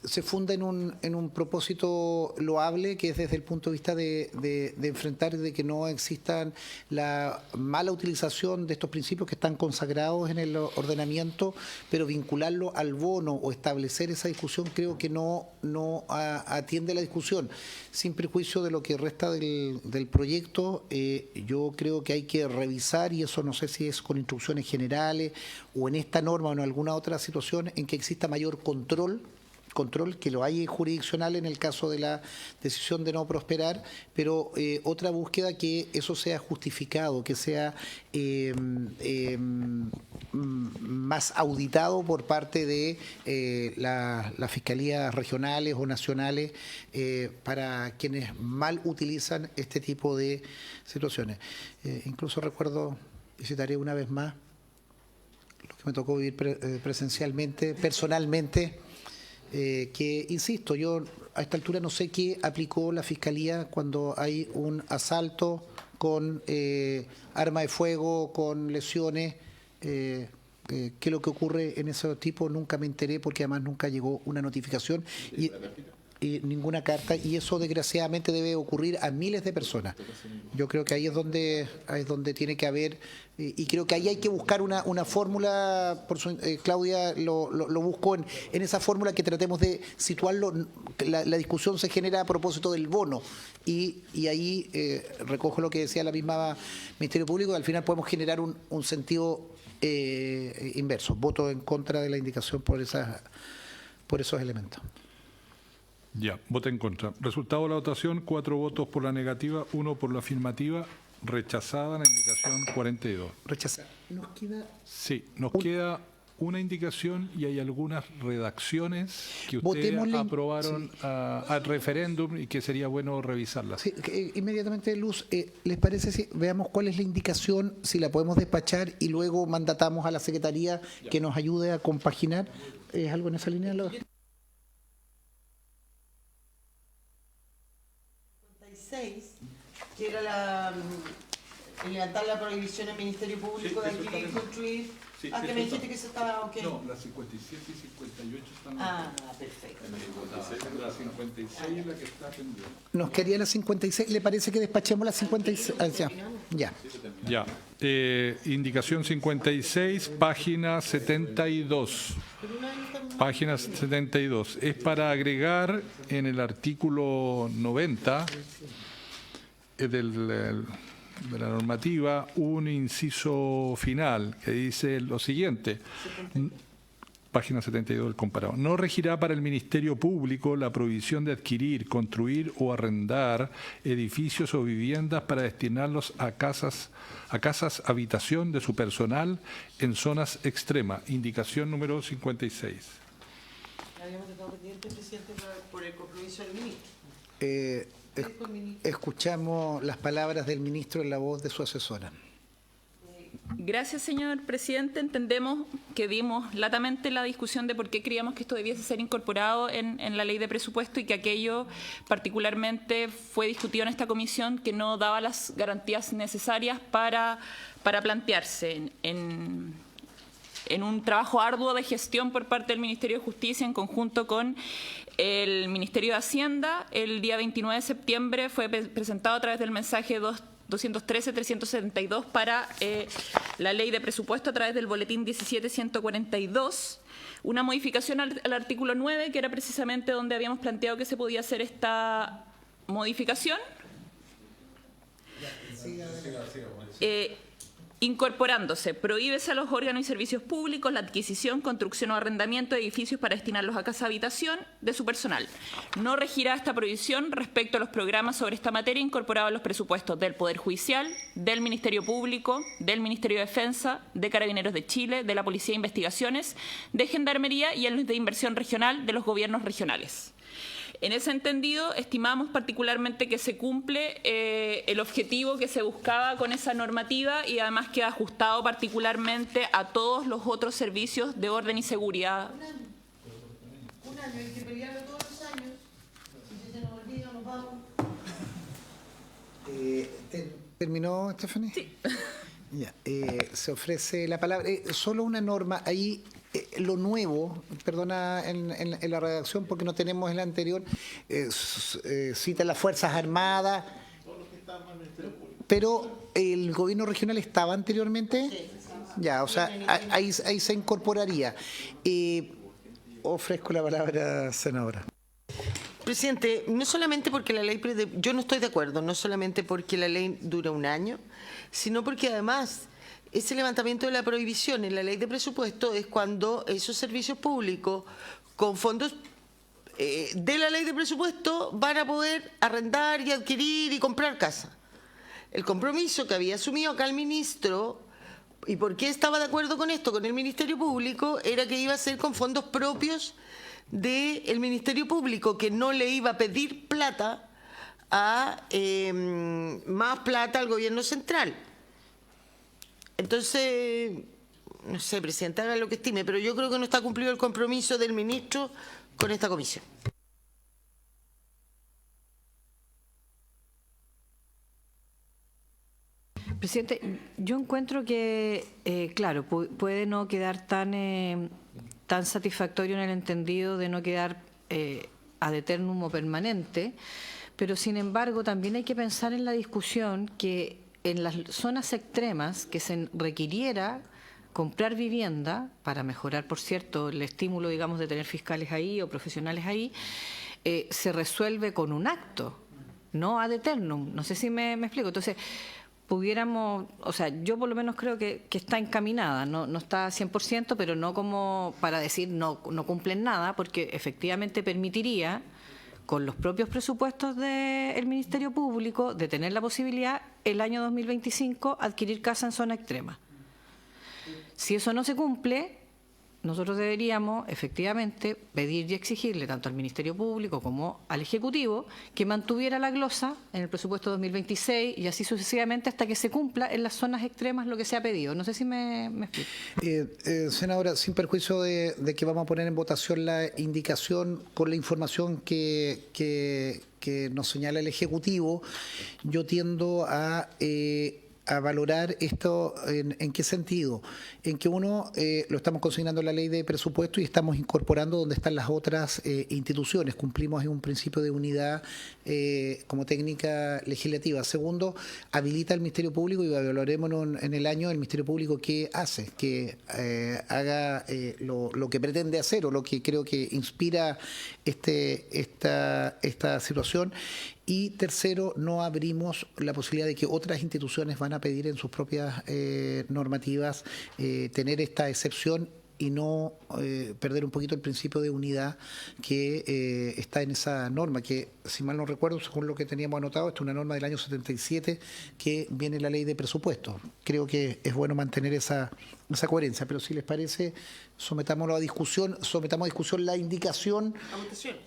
se funda en un propósito loable, que es desde el punto de vista de enfrentar de que no existan la mala utilización de estos principios que están consagrados en el ordenamiento, pero vincularlo al bono o establecer esa discusión creo que no atiende la discusión. Sin prejuicio de lo que resta del proyecto, yo creo que hay que revisar, y eso no sé si es con instrucciones generales o en esta norma o en alguna otra situación en que exista mayor control, que lo hay jurisdiccional en el caso de la decisión de no prosperar, pero otra búsqueda que eso sea justificado, que sea más auditado por parte de las fiscalías regionales o nacionales para quienes mal utilizan este tipo de situaciones. Incluso recuerdo, y citaré una vez más, lo que me tocó vivir presencialmente, personalmente, que, insisto, yo a esta altura no sé qué aplicó la Fiscalía cuando hay un asalto con arma de fuego, con lesiones. ¿Qué es lo que ocurre en ese tipo? Nunca me enteré porque además nunca llegó una notificación y ninguna carta, y eso desgraciadamente debe ocurrir a miles de personas. Yo creo que ahí es donde tiene que haber, y creo que ahí hay que buscar una fórmula. Claudia lo buscó en esa fórmula, que tratemos de situarlo. La discusión se genera a propósito del bono, y ahí recojo lo que decía la misma Ministerio Público, que al final podemos generar un sentido inverso. Voto en contra de la indicación por esos elementos. Ya, voto en contra. Resultado de la votación: 4 votos por la negativa, 1 por la afirmativa. Rechazada la indicación 42. Rechazar. Nos queda... Sí, nos queda una indicación y hay algunas redacciones que ustedes Votémosle, aprobaron al referéndum y que sería bueno revisarlas. Sí, inmediatamente, Luz, ¿les parece si veamos cuál es la indicación, si la podemos despachar y luego mandatamos a la Secretaría que nos ayude a compaginar? ¿Es algo en esa línea? Que era levantar la prohibición al Ministerio Público de adquirir y construir. Que me dijiste que se estaba... Okay. No, las 57 y 58 están... Perfecto. La 56 es la que está pendiente. Nos quedaría la 56. ¿Le parece que despachemos la 56? Ya. Ya. Indicación 56, página 72. Página 72. Es para agregar en el artículo 90 de la normativa un inciso final que dice lo siguiente. Página 72 del comparado. No regirá para el Ministerio Público la prohibición de adquirir, construir o arrendar edificios o viviendas para destinarlos a casas habitación de su personal en zonas extremas. Indicación número 56. Habíamos dejado pendiente, presidente, por el compromiso del ministro. Escuchamos las palabras del ministro en la voz de su asesora. Gracias, señor presidente. Entendemos que dimos latamente la discusión de por qué creíamos que esto debiese ser incorporado en la ley de presupuesto y que aquello particularmente fue discutido en esta comisión que no daba las garantías necesarias para plantearse en un trabajo arduo de gestión por parte del Ministerio de Justicia en conjunto con el Ministerio de Hacienda. El día 29 de septiembre fue presentado a través del mensaje 213-372 para la ley de presupuesto a través del boletín 17-142, una modificación al artículo 9, que era precisamente donde habíamos planteado que se podía hacer esta modificación. Incorporándose, prohíbese a los órganos y servicios públicos la adquisición, construcción o arrendamiento de edificios para destinarlos a casa habitación de su personal. No regirá esta prohibición respecto a los programas sobre esta materia incorporados en los presupuestos del Poder Judicial, del Ministerio Público, del Ministerio de Defensa, de Carabineros de Chile, de la Policía de Investigaciones, de Gendarmería y en los de inversión regional de los gobiernos regionales. En ese entendido, estimamos particularmente que se cumple el objetivo que se buscaba con esa normativa y además queda ajustado particularmente a todos los otros servicios de orden y seguridad. Un año, hay que pelearlo todos los años. Si se nos olvida, nos vamos. ¿Terminó, Stephanie? Sí. Ya, se ofrece la palabra. Solo una norma ahí. Lo nuevo, perdona, en la redacción porque no tenemos el anterior, cita las Fuerzas Armadas, pero el gobierno regional estaba anteriormente. Sí. Ya, o sea, ahí se incorporaría. Ofrezco la palabra, senadora. Presidente, no solamente porque la ley, yo no estoy de acuerdo, no solamente porque la ley dura un año, sino porque además ese levantamiento de la prohibición en la ley de presupuesto es cuando esos servicios públicos con fondos de la ley de presupuesto van a poder arrendar y adquirir y comprar casa. El compromiso que había asumido acá el ministro, y por qué estaba de acuerdo con esto, con el Ministerio Público, era que iba a ser con fondos propios del Ministerio Público, que no le iba a pedir plata más plata al gobierno central. Entonces, no sé, presidente, haga lo que estime, pero yo creo que no está cumplido el compromiso del ministro con esta comisión. Presidente, yo encuentro que, claro, puede no quedar tan satisfactorio en el entendido de no quedar ad eternum o permanente, pero sin embargo también hay que pensar en la discusión que en las zonas extremas que se requiriera comprar vivienda para mejorar, por cierto, el estímulo, digamos, de tener fiscales ahí o profesionales ahí, se resuelve con un acto, no ad eternum. No sé si me explico. Entonces, pudiéramos, o sea, yo por lo menos creo que está encaminada, no está 100%, pero no como para decir no cumplen nada, porque efectivamente permitiría, con los propios presupuestos del Ministerio Público, de tener la posibilidad, el año 2025, adquirir casa en zona extrema. Si eso no se cumple, nosotros deberíamos efectivamente pedir y exigirle tanto al Ministerio Público como al Ejecutivo que mantuviera la glosa en el presupuesto 2026 y así sucesivamente hasta que se cumpla en las zonas extremas lo que se ha pedido. No sé si me explico. Senadora, sin perjuicio de que vamos a poner en votación la indicación con la información que nos señala el Ejecutivo, yo tiendo a valorar esto en qué sentido. En que uno lo estamos consignando en la ley de presupuesto y estamos incorporando donde están las otras instituciones. Cumplimos en un principio de unidad como técnica legislativa. Segundo, habilita al Ministerio Público y evaluaremos en el año el Ministerio Público qué hace, que haga lo que pretende hacer o lo que creo que inspira esta situación. Y tercero, no abrimos la posibilidad de que otras instituciones van a pedir en sus propias normativas tener esta excepción y no perder un poquito el principio de unidad que está en esa norma, que si mal no recuerdo, según lo que teníamos anotado, esta es una norma del año 77 que viene en la ley de presupuesto. Creo que es bueno mantener esa coherencia, pero si les parece, sometamos a discusión la indicación,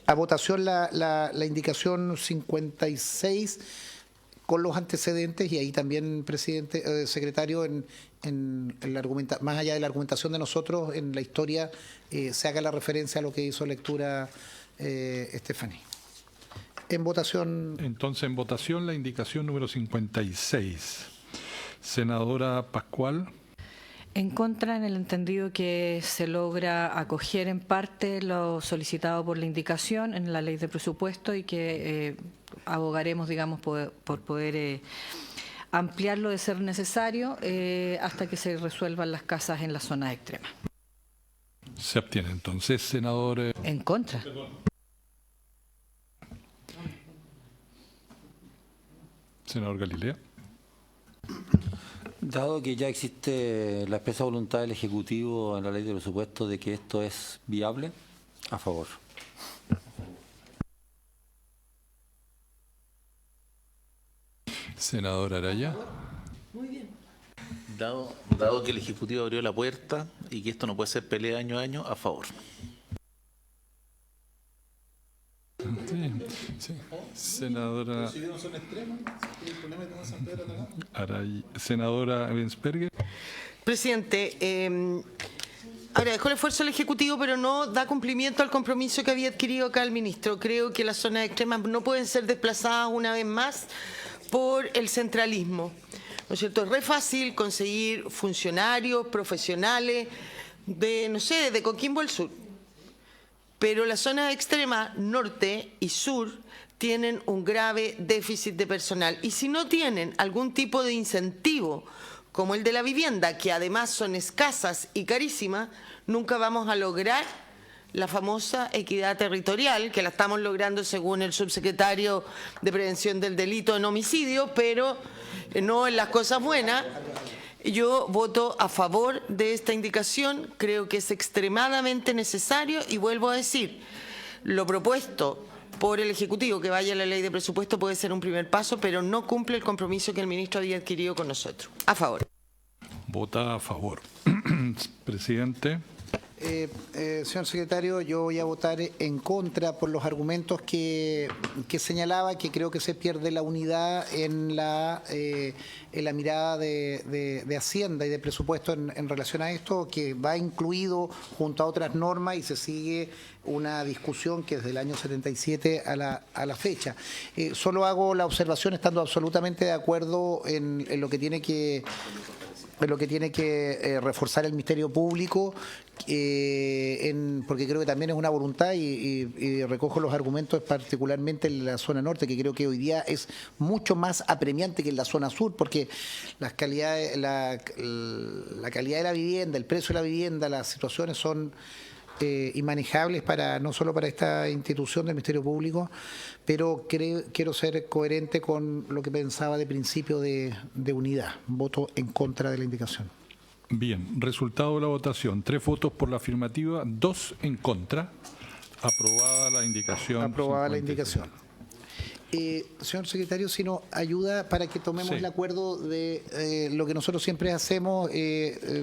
a votación la indicación 56 con los antecedentes y ahí también, secretario, más allá de la argumentación de nosotros, en la historia se haga la referencia a lo que hizo lectura Stephanie. En votación. Entonces, en votación la indicación número 56. Senadora Pascual. En contra, en el entendido que se logra acoger en parte lo solicitado por la indicación en la ley de presupuesto y que abogaremos, digamos, por poder ampliarlo de ser necesario hasta que se resuelvan las casas en la zona extrema. Se abstiene entonces, senador. En contra. Senador Galilea. Dado que ya existe la expresa voluntad del Ejecutivo en la ley de presupuesto de que esto es viable, a favor. Senador Araya. Muy bien. Dado que el Ejecutivo abrió la puerta y que esto no puede ser pelea año a año, a favor. Sí. Senadora Senadora Bensperger. Presidente, agradezco el esfuerzo del Ejecutivo, pero no da cumplimiento al compromiso que había adquirido acá el ministro. Creo que las zonas extremas no pueden ser desplazadas una vez más por el centralismo. ¿No es cierto? Es re fácil conseguir funcionarios, profesionales de Coquimbo al sur. Pero las zonas extremas, norte y sur, tienen un grave déficit de personal. Y si no tienen algún tipo de incentivo, como el de la vivienda, que además son escasas y carísimas, nunca vamos a lograr la famosa equidad territorial, que la estamos logrando según el subsecretario de Prevención del Delito en Homicidio, pero no en las cosas buenas. Yo voto a favor de esta indicación, creo que es extremadamente necesario y vuelvo a decir, lo propuesto por el Ejecutivo que vaya a la ley de presupuesto puede ser un primer paso, pero no cumple el compromiso que el ministro había adquirido con nosotros. A favor. Vota a favor. Presidente. Señor secretario, yo voy a votar en contra por los argumentos que señalaba, que creo que se pierde la unidad en la mirada de Hacienda y de presupuesto en relación a esto, que va incluido junto a otras normas y se sigue una discusión que es del año 77 a la fecha. Solo hago la observación, estando absolutamente de acuerdo en lo que tiene que reforzar el Ministerio Público, porque creo que también es una voluntad y recojo los argumentos particularmente en la zona norte, que creo que hoy día es mucho más apremiante que en la zona sur, porque la calidad de la vivienda, el precio de la vivienda, las situaciones son inmanejables no solo para esta institución del Ministerio Público, pero quiero ser coherente con lo que pensaba de principio de unidad. Voto en contra de la indicación. Bien, resultado de la votación. 3 votos por la afirmativa, 2 en contra. Aprobada la indicación. Aprobada la 56. indicación. Señor secretario, si nos ayuda para que tomemos Sí. el acuerdo de lo que nosotros siempre hacemos,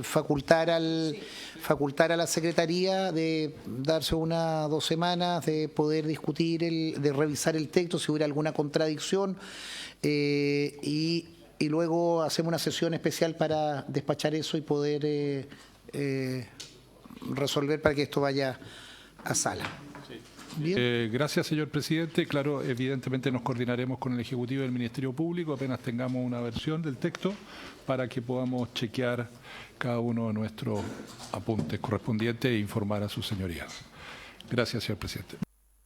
facultar a la Secretaría de darse 1 o 2 semanas de poder discutir, de revisar el texto, si hubiera alguna contradicción, y luego hacemos una sesión especial para despachar eso y poder resolver para que esto vaya a sala. Bien. Gracias, señor presidente. Claro, evidentemente nos coordinaremos con el Ejecutivo y el Ministerio Público apenas tengamos una versión del texto para que podamos chequear cada uno de nuestros apuntes correspondientes e informar a sus señorías. Gracias, señor presidente.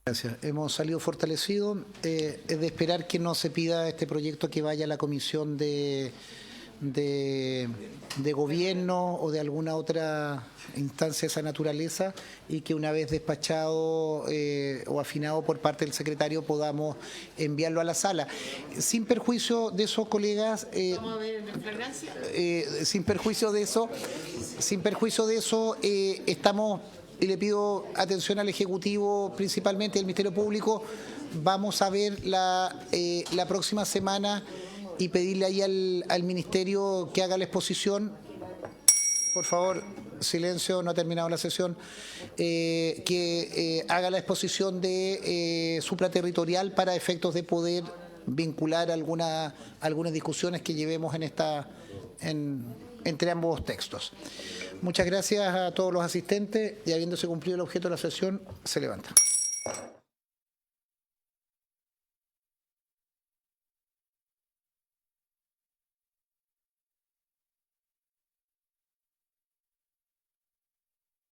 Gracias. Hemos salido fortalecidos. Es de esperar que no se pida este proyecto que vaya a la Comisión de Gobierno o de alguna otra instancia de esa naturaleza, y que una vez despachado o afinado por parte del secretario podamos enviarlo a la sala. Sin perjuicio de eso, colegas, sin perjuicio de eso, estamos, y le pido atención al Ejecutivo, principalmente al Ministerio Público, vamos a ver la próxima semana y pedirle ahí al Ministerio que haga la exposición. Por favor, silencio, no ha terminado la sesión. Que haga la exposición de supraterritorial para efectos de poder vincular algunas discusiones que llevemos entre ambos textos. Muchas gracias a todos los asistentes y, habiéndose cumplido el objeto de la sesión, se levanta.